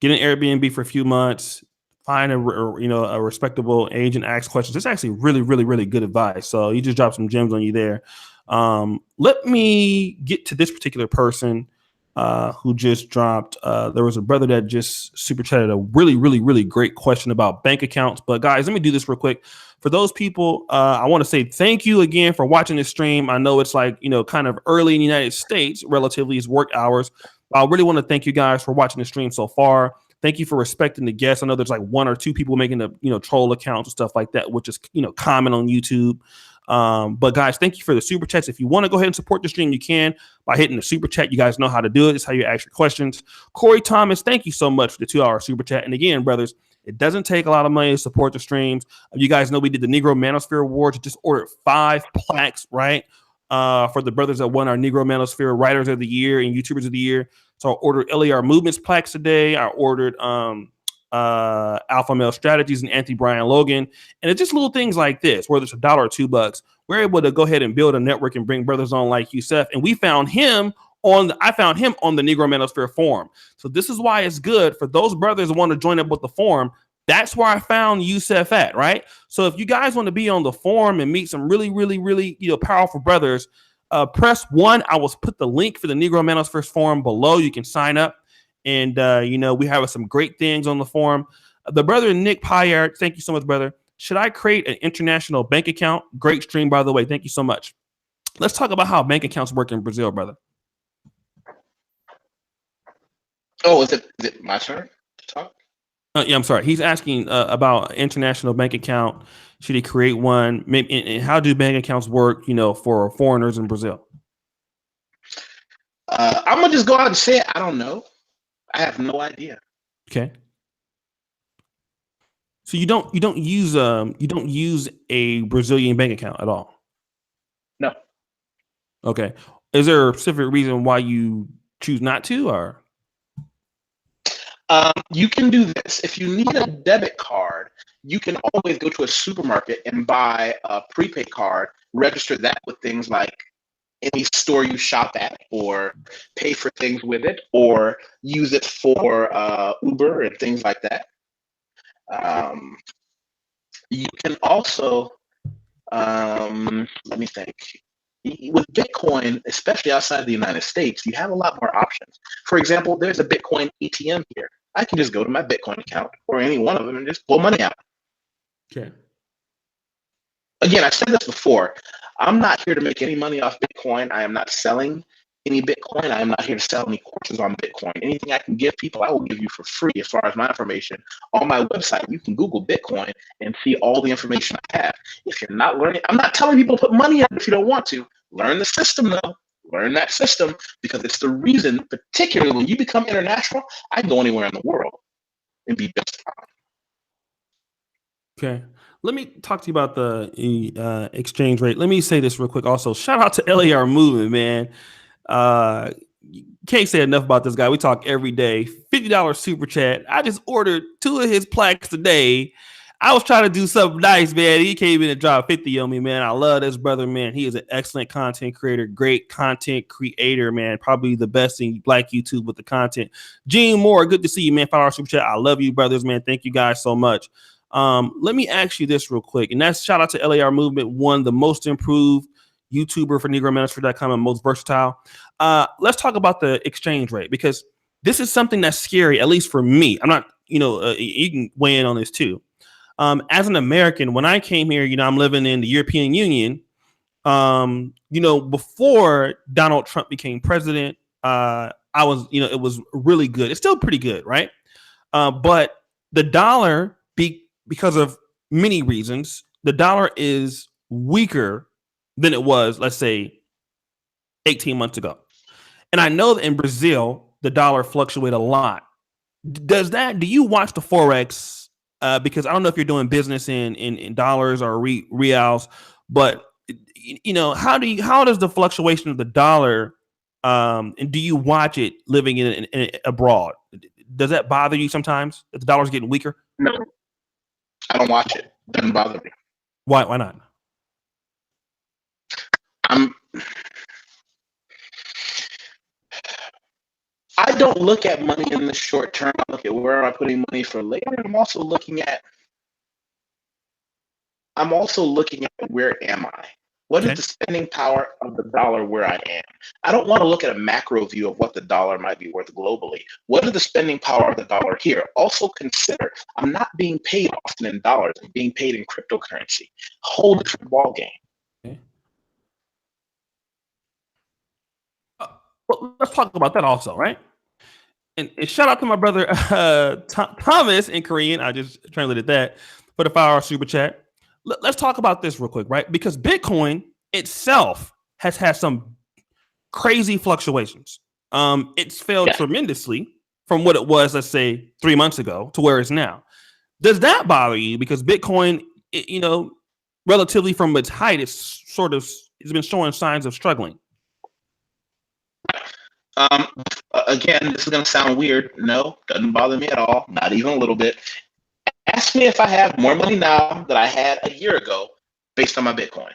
get an Airbnb for a few months, find a respectable agent, ask questions. It's actually really, really, really good advice. So you just dropped some gems on you there. Let me get to this particular person who just dropped. There was a brother that just super chatted a really, really, really great question about bank accounts. But guys, let me do this real quick. For those people, I want to say thank you again for watching this stream. I know it's like, kind of early in the United States, relatively as work hours. I really want to thank you guys for watching the stream so far. Thank you for respecting the guests. I know there's like one or two people making the troll accounts and stuff like that, which is common on YouTube. But guys, thank you for the super chats. If you want to go ahead and support the stream, you can by hitting the super chat. You guys know how to do it. It's how you ask your questions. Corey Thomas, thank you so much for the 2-hour super chat. And again, brothers, it doesn't take a lot of money to support the streams. You guys know we did the Negro Manosphere Awards. Just ordered 5 plaques, right? For the brothers that won our Negro Manosphere Writers of the Year and YouTubers of the Year. So I ordered LAR Movements plaques today. I ordered Alpha Male Strategies and Anthony Brian Logan. And it's just little things like this, whether it's $1 or $2. We're able to go ahead and build a network and bring brothers on like Yusef. And I found him on the Negro Manosphere forum. So this is why it's good for those brothers who want to join up with the forum. That's where I found Yusef at, right? So if you guys want to be on the forum and meet some really, really, really, powerful brothers, press 1. I will put the link for the Negro Manosphere forum below. You can sign up. And, we have some great things on the forum. The brother Nick Pyard, thank you so much, brother. Should I create an international bank account? Great stream, by the way. Thank you so much. Let's talk about how bank accounts work in Brazil, brother. Oh, is it my turn to talk? Yeah, I'm sorry. He's asking about international bank account. Should he create one? Maybe, and how do bank accounts work, for foreigners in Brazil? I'm gonna just go out and say it. I don't know. I have no idea. Okay. So you don't use a Brazilian bank account at all? No. Okay. Is there a specific reason why you choose not to, or? You can do this. If you need a debit card, you can always go to a supermarket and buy a prepaid card, register that with things like any store you shop at, or pay for things with it, or use it for Uber and things like that. You can also, let me think. With Bitcoin, especially outside the United States, you have a lot more options. For example, there's a Bitcoin ATM here. I can just go to my Bitcoin account or any one of them and just pull money out. Okay. Again, I've said this before. I'm not here to make any money off Bitcoin. I am not selling any Bitcoin. I am not here to sell any courses on Bitcoin. Anything I can give people, I will give you for free as far as my information. On my website, you can Google Bitcoin and see all the information I have. If you're not learning, I'm not telling people to put money out if you don't want to. Learn the system, though. Learn that system, because it's the reason, particularly when you become international, I can go anywhere in the world and be best. Okay. Let me talk to you about the exchange rate. Let me say this real quick. Also, shout out to LAR Movement, man. Can't say enough about this guy. We talk every day. $50 super chat. I just ordered 2 of his plaques today. I was trying to do something nice, man. He came in and dropped 50 on me, man. I love this brother, man. He is an excellent content creator, great content creator, man. Probably the best in Black YouTube with the content. Gene Moore, good to see you, man. $5 super chat. I love you, brothers, man. Thank you guys so much. Let me ask you this real quick, and that's shout out to LAR Movement, one, the most improved YouTuber for NegroManager.com and most versatile. Let's talk about the exchange rate, because this is something that's scary, at least for me. I'm not, you can weigh in on this too. As an American, when I came here, I'm living in the European Union. Before Donald Trump became president, I was, it was really good. It's still pretty good, right? But the dollar, because of many reasons, the dollar is weaker than it was, let's say, 18 months ago. And I know that in Brazil, the dollar fluctuates a lot. Do you watch the Forex? Because I don't know if you're doing business in dollars or reals, but how does the fluctuation of the dollar And do you watch it living in abroad? Does that bother you sometimes if the dollar's getting weaker? No, I don't watch it. Doesn't bother me. Why? Why not? I'm. I don't look at money in the short term. I look at where am I putting money for later. I'm also looking at where am I? What is Okay. the spending power of the dollar where I am? I don't want to look at a macro view of what the dollar might be worth globally. What is the spending power of the dollar here? Also consider I'm not being paid often in dollars. I'm being paid in cryptocurrency. Whole different ball game. Okay. Well, let's talk about that also, right? And shout out to my brother Thomas in Korean. I just translated that for the 5-hour super chat. Let's talk about this real quick, right? Because Bitcoin itself has had some crazy fluctuations. It's failed Yeah. tremendously from what it was, let's say, 3 months ago to where it's now. Does that bother you? Because Bitcoin, relatively from its height, it's been showing signs of struggling. Again, this is going to sound weird. No, doesn't bother me at all. Not even a little bit. Ask me if I have more money now than I had a year ago based on my Bitcoin.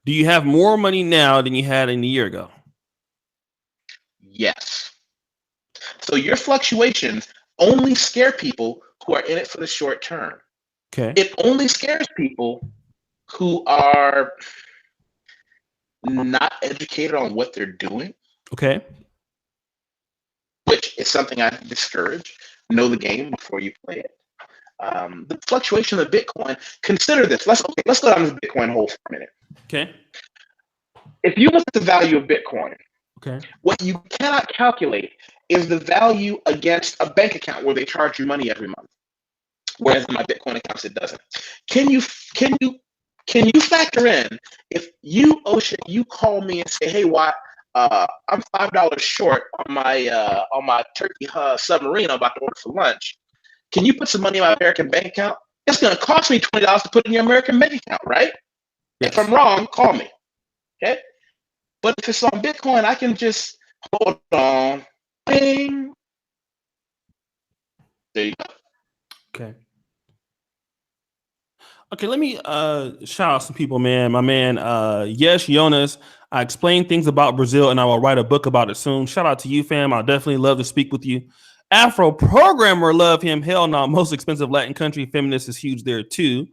Do you have more money now than you had in a year ago? Yes. So your fluctuations only scare people who are in it for the short term. Okay. It only scares people who are not educated on what they're doing. Okay. Which is something I discourage. Know the game before you play it. The fluctuation of Bitcoin. Consider this. Let's go down this Bitcoin hole for a minute. Okay. If you look at the value of Bitcoin, okay, what you cannot calculate is the value against a bank account where they charge you money every month. Whereas in my Bitcoin accounts, it doesn't. Can you factor in if you, Oshay, you call me and say, hey, Watt, I'm $5 short on my turkey submarine I'm about to order for lunch. Can you put some money in my American bank account? It's going to cost me $20 to put in your American bank account, right? yes. If I'm wrong, call me. Okay. But if it's on Bitcoin, I can just hold on. Bing. There you go. Okay. Okay, let me shout out some people, man. My man, yes, Jonas. I explained things about Brazil and I will write a book about it soon. Shout out to you, fam. I'll definitely love to speak with you. Afro programmer, love him. Hell no, most expensive Latin country. Feminist is huge there too.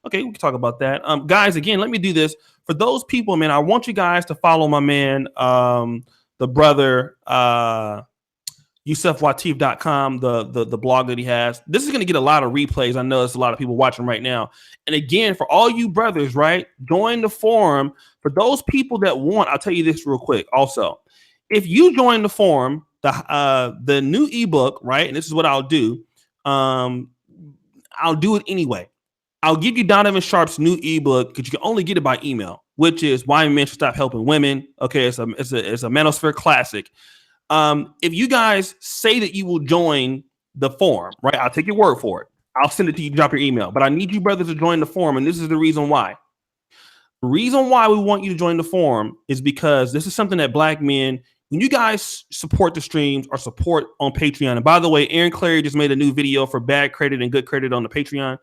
Okay, we can talk about that. Guys, again, let me do this. For those people, man, I want you guys to follow my man, the brother, yusefwateef.com, the blog that he has. This is going to get a lot of replays. I know there's a lot of people watching right now. And again, for all you brothers, right, join the forum. For those people that want, I'll tell you this real quick. Also, if you join the forum, the new ebook, right, and this is what I'll do. I'll do it anyway. I'll give you Donovan Sharp's new ebook because you can only get it by email, which is Why Men Should Stop Helping Women. Okay, it's a manosphere classic. If you guys say that you will join the forum, right? I'll take your word for it. I'll send it to you, drop your email. But I need you brothers to join the forum, and this is the reason why. The reason why we want you to join the forum is because this is something that black men, when you guys support the streams or support on Patreon, and by the way, Aaron Clary just made a new video for bad credit and good credit on the Patreon.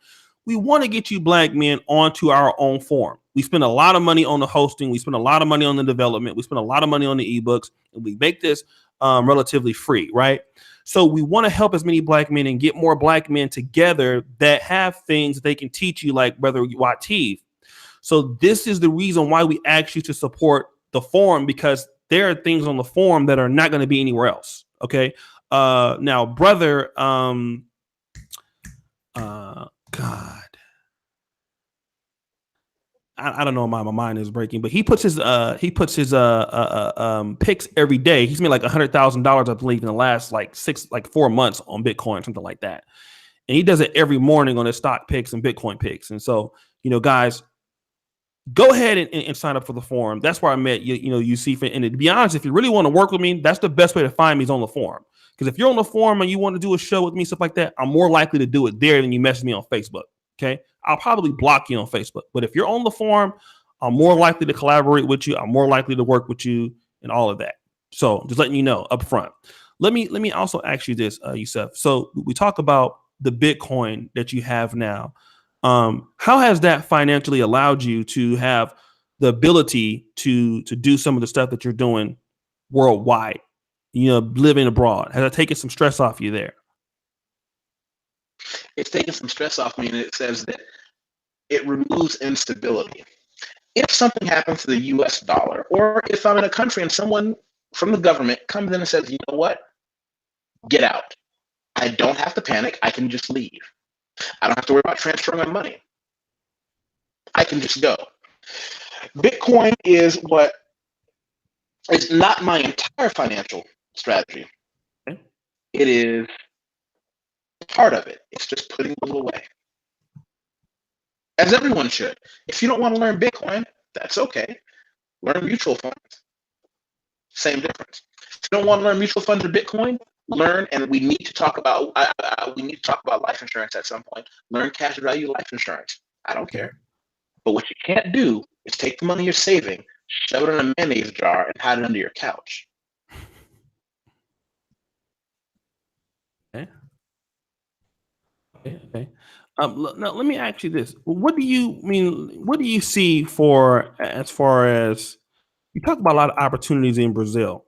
We want to get you black men onto our own forum. We spend a lot of money on the hosting. We spend a lot of money on the development. We spend a lot of money on the ebooks, and we make this relatively free, right? So we want to help as many black men and get more black men together that have things that they can teach you, like Brother Wateef. So this is the reason why we ask you to support the forum, because there are things on the forum that are not going to be anywhere else. Okay. Now, brother, God, I don't know why my mind is breaking, but he puts his picks every day. He's made like $100,000, I believe, in the last like 4 months on Bitcoin, something like that. And he does it every morning on his stock picks and Bitcoin picks. And so, guys, go ahead and sign up for the forum. That's where I met Yusef. And to be honest, if you really want to work with me, that's the best way to find me is on the forum. Because if you're on the forum and you want to do a show with me, stuff like that, I'm more likely to do it there than you message me on Facebook. Okay. I'll probably block you on Facebook. But if you're on the forum, I'm more likely to collaborate with you. I'm more likely to work with you and all of that. So just letting you know up front. Let me also ask you this, Yusef. So we talk about the Bitcoin that you have now. How has that financially allowed you to have the ability to do some of the stuff that you're doing worldwide? You know, living abroad. Has that taken some stress off you there? It's taken some stress off me, and it says that it removes instability. If something happens to the US dollar, or if I'm in a country and someone from the government comes in and says, you know what, get out. I don't have to panic. I can just leave. I don't have to worry about transferring my money. I can just go. Bitcoin is what is not my entire financial strategy. Okay. It is part of it. It's just putting a little away. As everyone should. If you don't want to learn Bitcoin, that's okay. Learn mutual funds. Same difference. If you don't want to learn mutual funds or Bitcoin, learn, and we need to talk about life insurance at some point. Learn cash value life insurance. I don't care. But what you can't do is take the money you're saving, shove it in a mayonnaise jar, and hide it under your couch. Okay. Okay. Now let me ask you this: what do you mean? What do you see for as far as you talk about a lot of opportunities in Brazil?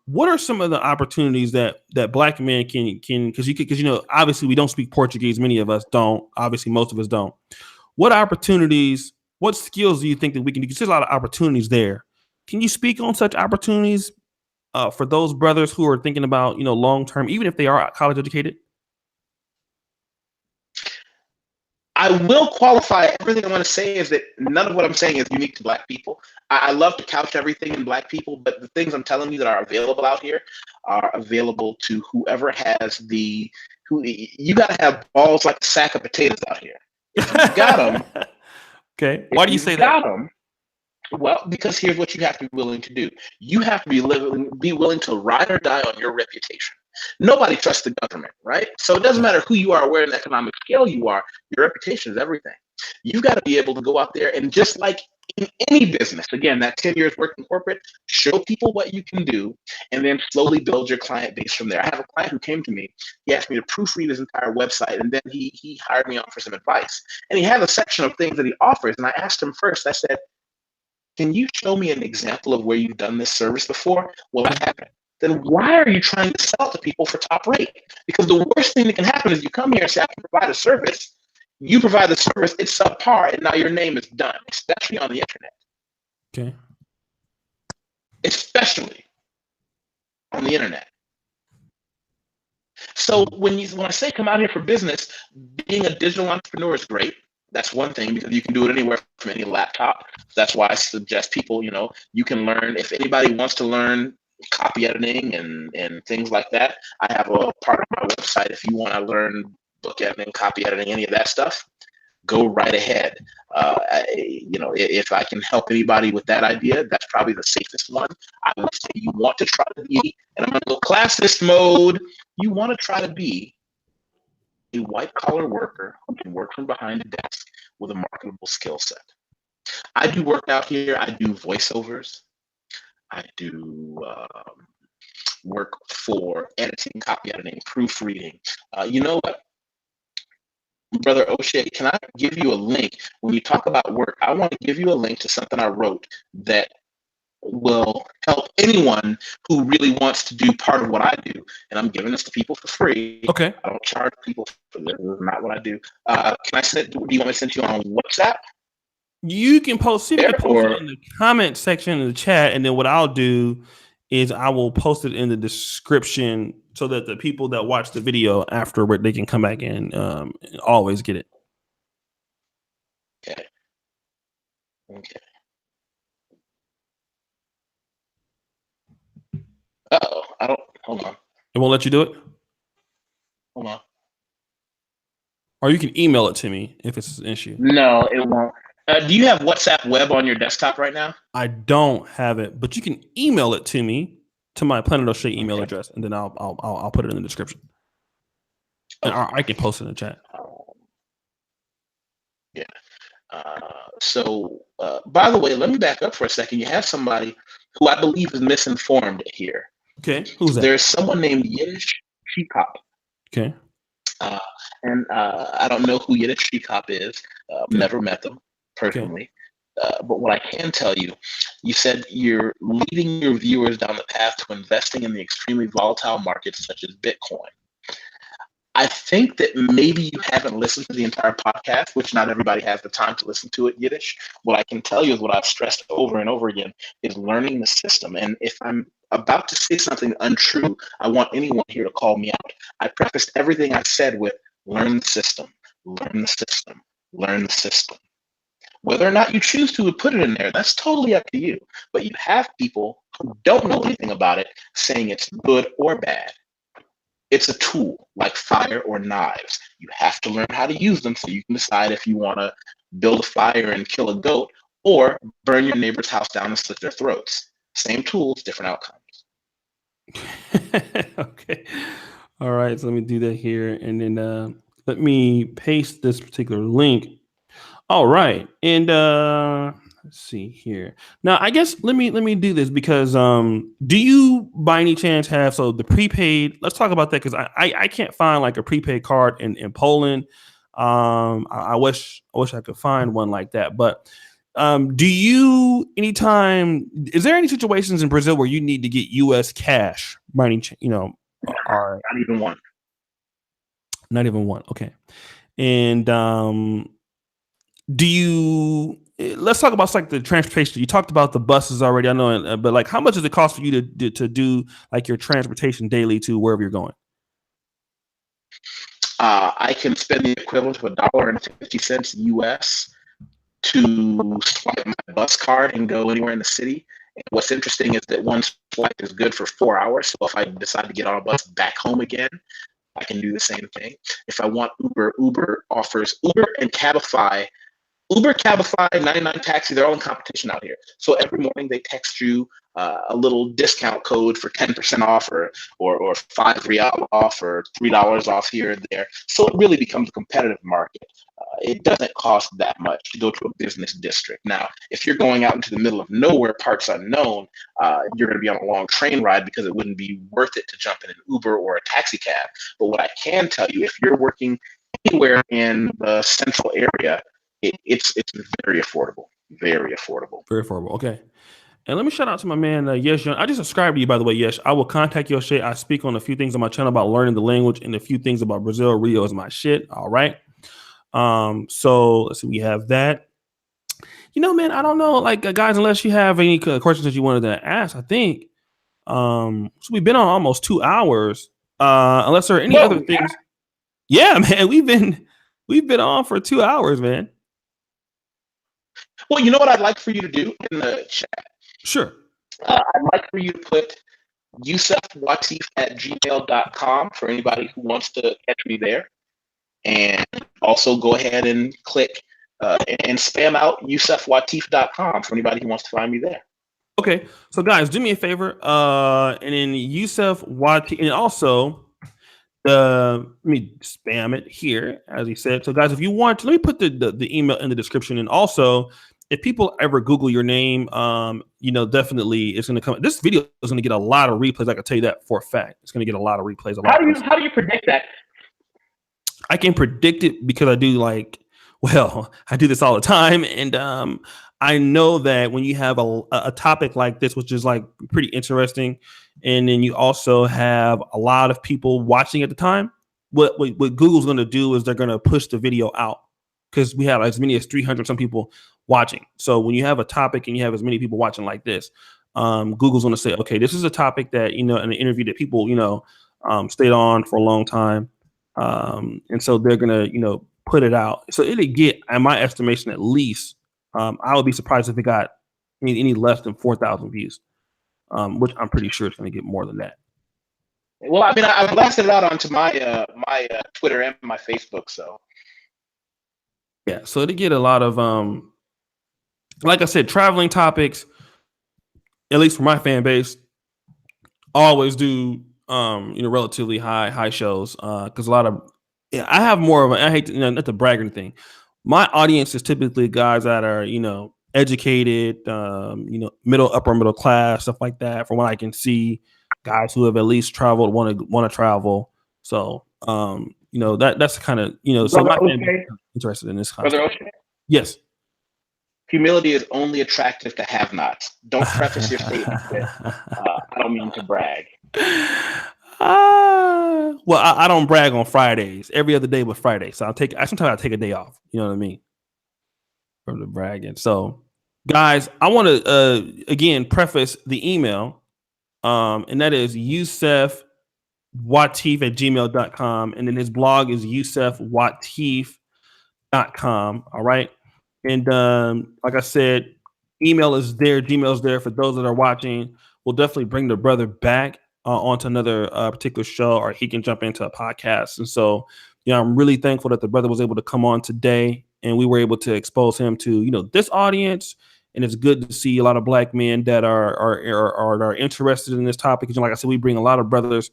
What are some of the opportunities that Black men can because you know obviously we don't speak Portuguese. Many of us don't. Obviously, most of us don't. What opportunities? What skills do you think that we can do? Because there's a lot of opportunities there. Can you speak on such opportunities for those brothers who are thinking about long term, even if they are college educated? I will qualify everything I want to say is that none of what I'm saying is unique to Black people. I love to couch everything in Black people, but the things I'm telling you that are available out here are available to whoever has you got to have balls like a sack of potatoes out here. If you got them, okay. Why do you say got that? them, well, because here's what you have to be willing to do. You have to be willing to ride or die on your reputation. Nobody trusts the government, right? So it doesn't matter who you are, where in the economic scale you are, your reputation is everything. You've got to be able to go out there and just like in any business, again, that 10 years working corporate, show people what you can do and then slowly build your client base from there. I have a client who came to me, he asked me to proofread his entire website and then he hired me on for some advice. And he had a section of things that he offers. And I asked him first, I said, can you show me an example of where you've done this service before? Well, I haven't. Then why are you trying to sell to people for top rate? Because the worst thing that can happen is you come here and say, I can provide a service. You provide the service, it's subpar, and now your name is done, especially on the internet. Okay. Especially on the internet. So when I say come out here for business, being a digital entrepreneur is great. That's one thing because you can do it anywhere from any laptop. That's why I suggest people, you can learn. If anybody wants to learn copy editing and things like that, I have a part of my website. If you want to learn book editing, copy editing, any of that stuff, go right ahead. If I can help anybody with that idea, that's probably the safest one. I would say you want to try to be, and I'm going to go classist mode. You want to try to be a white collar worker who can work from behind a desk with a marketable skill set. I do work out here. I do voiceovers. I do work for editing, copy editing, proofreading. You know what? Brother Oshay, can I give you a link? When you talk about work, I want to give you a link to something I wrote that will help anyone who really wants to do part of what I do. And I'm giving this to people for free. Okay. I don't charge people for this. This is not what I do. Can I send it? Do you want me to send it to you on WhatsApp? You can post it in the comment section in the chat, and then what I'll do is I will post it in the description so that the people that watch the video afterward, they can come back and always get it. Okay. Uh-oh. Hold on. It won't let you do it? Hold on. Or you can email it to me if it's an issue. No, it won't. Do you have WhatsApp web on your desktop right now? I don't have it, but you can email it to me to my Planet O'Shea email address, and then I'll put it in the description. And I can post it in the chat. Yeah. By the way, let me back up for a second. You have somebody who I believe is misinformed here. Okay, who's that? There's someone named Yiddish Shekop. Okay. Uh, I don't know who Yiddish Shekop is. Okay. Never met them Okay. personally. But what I can tell you, you said you're leading your viewers down the path to investing in the extremely volatile markets such as Bitcoin. I think that maybe you haven't listened to the entire podcast, which not everybody has the time to listen to it Yiddish. What I can tell you is what I've stressed over and over again is learning the system. And if I'm about to say something untrue, I want anyone here to call me out. I prefaced everything I said with learn the system, learn the system, learn the system. Whether or not you choose to put it in there, that's totally up to you. But you have people who don't know anything about it saying it's good or bad. It's a tool like fire or knives. You have to learn how to use them so you can decide if you want to build a fire and kill a goat or burn your neighbor's house down and slit their throats. Same tools, different outcomes. Okay. All right. So let me do that here. And then let me paste this particular link. All right. And let's see here. Now, I guess let me do this because do you by any chance have the prepaid? Let's talk about that because I can't find like a prepaid card in Poland. I wish I could find one like that. But do you is there any situations in Brazil where you need to get US cash by any Not even one. Not even one. Okay. And do you let's talk about like the transportation. You talked about the buses already. I know, but like how much does it cost for you to do like your transportation daily to wherever you're going? I can spend the equivalent of $1.50 US to swipe my bus card and go anywhere in the city. And what's interesting is that one swipe is good for 4 hours. So if I decide to get on a bus back home again, I can do the same thing. If I want Uber offers Uber and Cabify. Uber, Cabify, 99 Taxi, they're all in competition out here. So every morning they text you a little discount code for 10% off or 5 real off or $3 off here and there. So it really becomes a competitive market. It doesn't cost that much to go to a business district. Now, if you're going out into the middle of nowhere, parts unknown, you're going to be on a long train ride because it wouldn't be worth it to jump in an Uber or a taxi cab. But what I can tell you, if you're working anywhere in the central area, it's very affordable. Very affordable. Very affordable. Okay. And let me shout out to my man, Yesh. I just subscribed to you, by the way, Yesh. I will contact your shit. I speak on a few things on my channel about learning the language and a few things about Brazil. Rio is my shit. All right. So let's see. We have that. Man, I don't know, like guys, unless you have any questions that you wanted to ask, I think. So we've been on almost 2 hours. Unless there are any other things. Yeah, man, we've been on for 2 hours, man. Well, you know what I'd like for you to do in the chat? Sure. I'd like for you to put yusefwateef@gmail.com for anybody who wants to catch me there. And also go ahead and click and spam out yusefwateef.com for anybody who wants to find me there. Okay. So guys, do me a favor. And then Yusef Wateef, and also let me spam it here, as he said. So guys, if you want, let me put the email in the description. And also, if people ever Google your name, definitely it's going to come. This video is going to get a lot of replays. I can tell you that for a fact. It's going to get a lot of replays. How do you predict that? I can predict it because I do I do this all the time. And I know that when you have a topic like this, which is like pretty interesting, and then you also have a lot of people watching at the time, what Google's going to do is they're going to push the video out because we have as many as 300 some people watching. So when you have a topic and you have as many people watching like this, Google's going to say, okay, this is a topic that, in an interview that people, stayed on for a long time. And so they're going to, put it out. So it'll get, in my estimation, at least, I would be surprised if it got any less than 4,000 views, which I'm pretty sure it's going to get more than that. Well, I mean, I blasted it out onto my my Twitter and my Facebook. So yeah, so it'll get a lot of, like I said, traveling topics, at least for my fan base, always do, relatively high shows. Because a lot of, I have more of I hate to, not to brag or anything, My audience is typically guys that are, educated, upper middle class, stuff like that. From what I can see, guys who have at least traveled, want to travel. So, that's kind of, so Brother my family Oshay, is interested in this kind of Brother stuff. Oshay, Yes. humility is only attractive to have-nots. Don't preface your statement with, I don't mean to brag. Well, I don't brag on Fridays. Every other day but Friday. So sometimes I take a day off. You know what I mean? From the bragging. So, guys, I want to again preface the email. And that is yusefwateef at gmail.com. And then his blog is yusefwateef.com. All right. And like I said, email is there, Gmail is there for those that are watching. We'll definitely bring the brother back onto another particular show, or he can jump into a podcast. And so, I'm really thankful that the brother was able to come on today, and we were able to expose him to this audience. And it's good to see a lot of black men that are interested in this topic. Because, like I said, we bring a lot of brothers.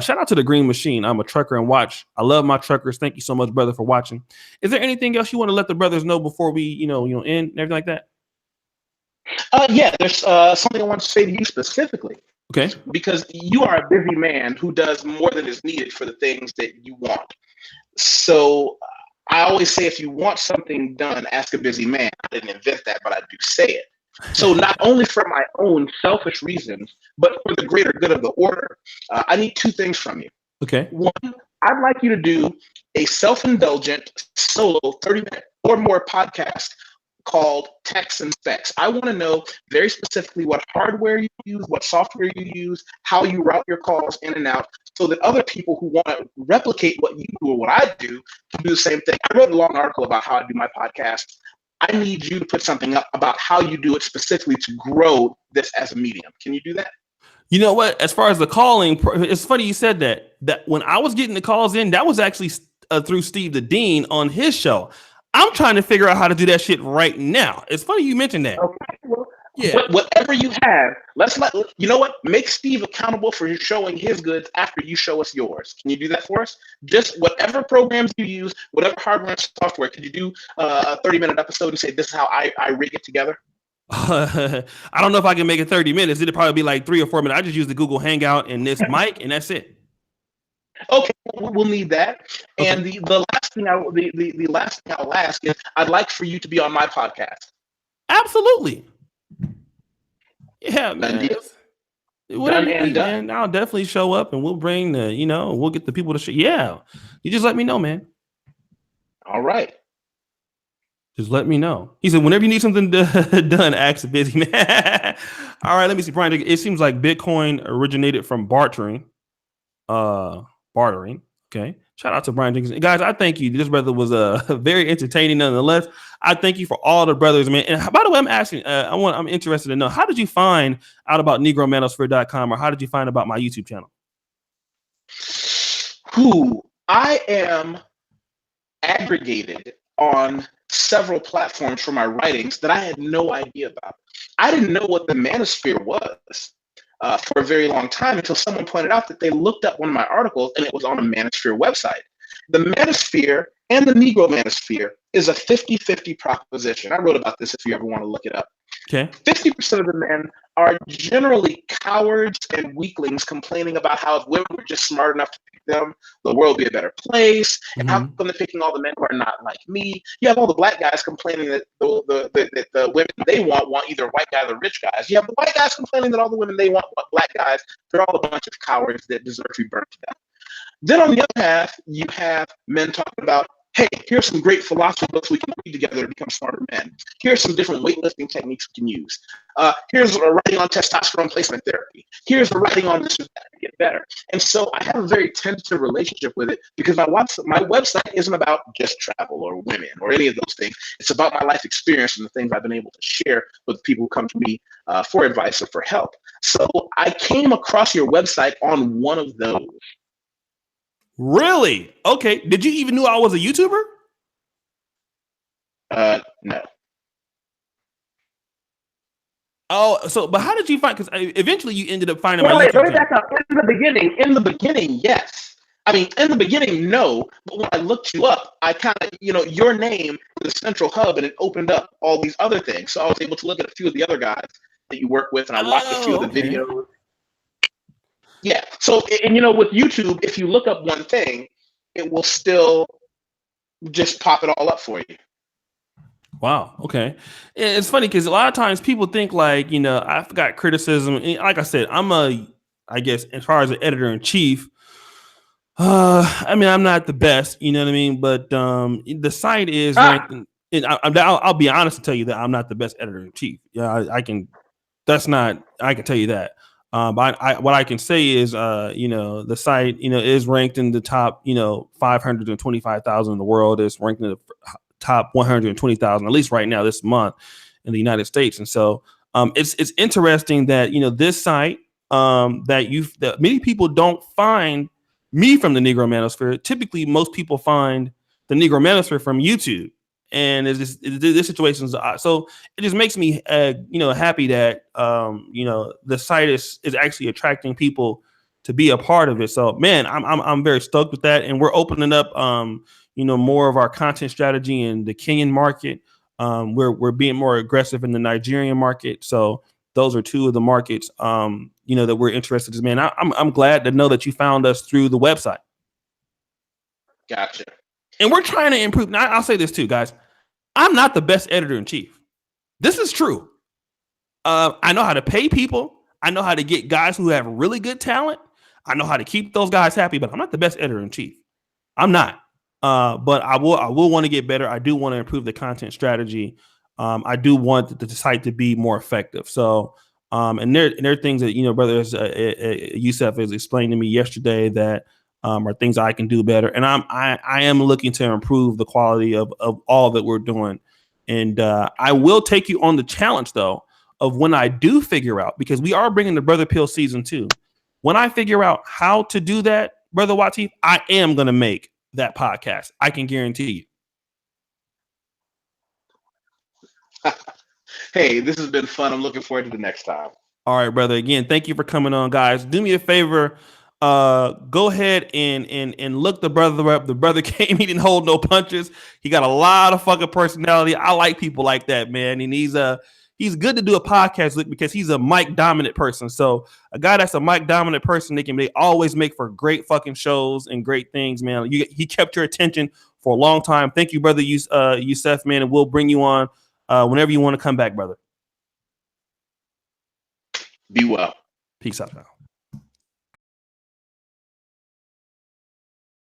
Shout out to the Green Machine. I'm a trucker and watch. I love my truckers. Thank you so much, brother, for watching. Is there anything else you want to let the brothers know before we, end and everything like that? Yeah, there's something I want to say to you specifically. Okay. Because you are a busy man who does more than is needed for the things that you want. So I always say, if you want something done, ask a busy man. I didn't invent that, but I do say it. So not only for my own selfish reasons, but for the greater good of the order, I need two things from you. Okay. One, I'd like you to do a self-indulgent solo 30-minute or more podcast called Techs and Specs. I want to know very specifically what hardware you use, what software you use, how you route your calls in and out, so that other people who want to replicate what you do or what I do can do the same thing. I wrote a long article about how I do my podcast. I need you to put something up about how you do it specifically to grow this as a medium. Can you do that? You know what? As far as the calling, it's funny you said that. That when I was getting the calls in, that was actually through Steve the Dean on his show. I'm trying to figure out how to do that shit right now. It's funny you mentioned that. Okay. Well, yeah. Whatever you have, you know what? Make Steve accountable for showing his goods after you show us yours. Can you do that for us? Just whatever programs you use, whatever hardware and software, could you do a 30-minute episode and say, this is how I rig it together? I don't know if I can make it 30 minutes. It'd probably be like 3 or 4 minutes. I just use the Google Hangout and this mic, and that's it. Okay, we'll need that. Okay. And the last thing I'll ask is, I'd like for you to be on my podcast. Absolutely. Yeah, man. Whatever you need, man. I'll definitely show up, and we'll bring we'll get the people to show. Yeah, you just let me know, man. All right. Just let me know. He said, whenever you need something done, ask a busy man. All right, let me see. Brian, it seems like Bitcoin originated from bartering. Okay. Shout out to Brian Jenkins. Guys, I thank you. This brother was very entertaining nonetheless. I thank you for all the brothers, man. And by the way, I'm asking, I'm interested to know, how did you find out about NegroManosphere.com, or how did you find about my YouTube channel? I am aggregated on several platforms for my writings that I had no idea about. I didn't know what the manosphere was for a very long time, until someone pointed out that they looked up one of my articles and it was on a manosphere website. The manosphere and the Negro manosphere is a 50-50 proposition. I wrote about this if you ever want to look it up. Okay. 50% of the men are generally cowards and weaklings complaining about how if women were just smart enough to pick them, the world would be a better place. And how come they're picking all the men who are not like me? You have all the black guys complaining that the women they want either a white guy or rich guys. You have the white guys complaining that all the women they want black guys. They're all a bunch of cowards that deserve to be burnt to death. Then on the other half, you have men talking about, hey, here's some great philosophy books we can read together to become smarter men. Here's some different weightlifting techniques we can use. Here's a writing on testosterone placement therapy. Here's a writing on this or that to get better. And so I have a very tentative relationship with it, because my website isn't about just travel or women or any of those things. It's about my life experience and the things I've been able to share with people who come to me for advice or for help. So I came across your website on one of those. Really? Okay. Did you even know I was a YouTuber? No. Oh, but how did you find? Because eventually you ended up finding my YouTube channel. Back up. In the beginning, yes. I mean, in the beginning, no, but when I looked you up, I kind of, your name was the central hub, and it opened up all these other things. So I was able to look at a few of the other guys that you work with, and I watched a few of the videos. Yeah. So, and with YouTube, if you look up one thing, it will still just pop it all up for you. Wow. Okay. It's funny because a lot of times people think like, I've got criticism. And like I said, I guess, as far as an editor in chief, I mean, I'm not the best, you know what I mean? But the site is ranked. I'll be honest and tell you that I'm not the best editor in chief. Yeah, I can tell you that. But what I can say is, the site, is ranked in the top, 525,000 in the world. It's ranked in the top 120,000, at least right now this month in the United States. And so it's interesting that, this site that many people don't find me from the Negro Manosphere. Typically, most people find the Negro Manosphere from YouTube. And this situation is so it just makes me happy that the site is actually attracting people to be a part of it. So man, I'm very stoked with that, and we're opening up more of our content strategy in the Kenyan market. We're being more aggressive in the Nigerian market. So those are two of the markets that we're interested in. Man, I'm glad to know that you found us through the website. Gotcha. And we're trying to improve. Now, I'll say this too, guys. I'm not the best editor in chief. This is true. I know how to pay people. I know how to get guys who have really good talent. I know how to keep those guys happy, but I'm not the best editor in chief. I'm not. But I will want to get better. I do want to improve the content strategy. I do want the site to be more effective. So, and there are things that, brother Yusef has explained to me yesterday that are things I can do better. And I am looking to improve the quality of all that we're doing. And I will take you on the challenge, though, of when I do figure out, because we are bringing the Brother Pill season 2. When I figure out how to do that, Brother Wateef, I am going to make that podcast. I can guarantee you. Hey, this has been fun. I'm looking forward to the next time. All right, brother. Again, thank you for coming on, guys. Do me a favor. Go ahead and look the brother up. The brother came, he didn't hold no punches. He got a lot of fucking personality. I like people like that, man. And he's good to do a podcast with because he's a mic dominant person. So a guy that's a mic dominant person, they always make for great fucking shows and great things, man. He kept your attention for a long time. Thank you, brother Yusef, man, and we'll bring you on whenever you want to come back, brother. Be well. Peace out now.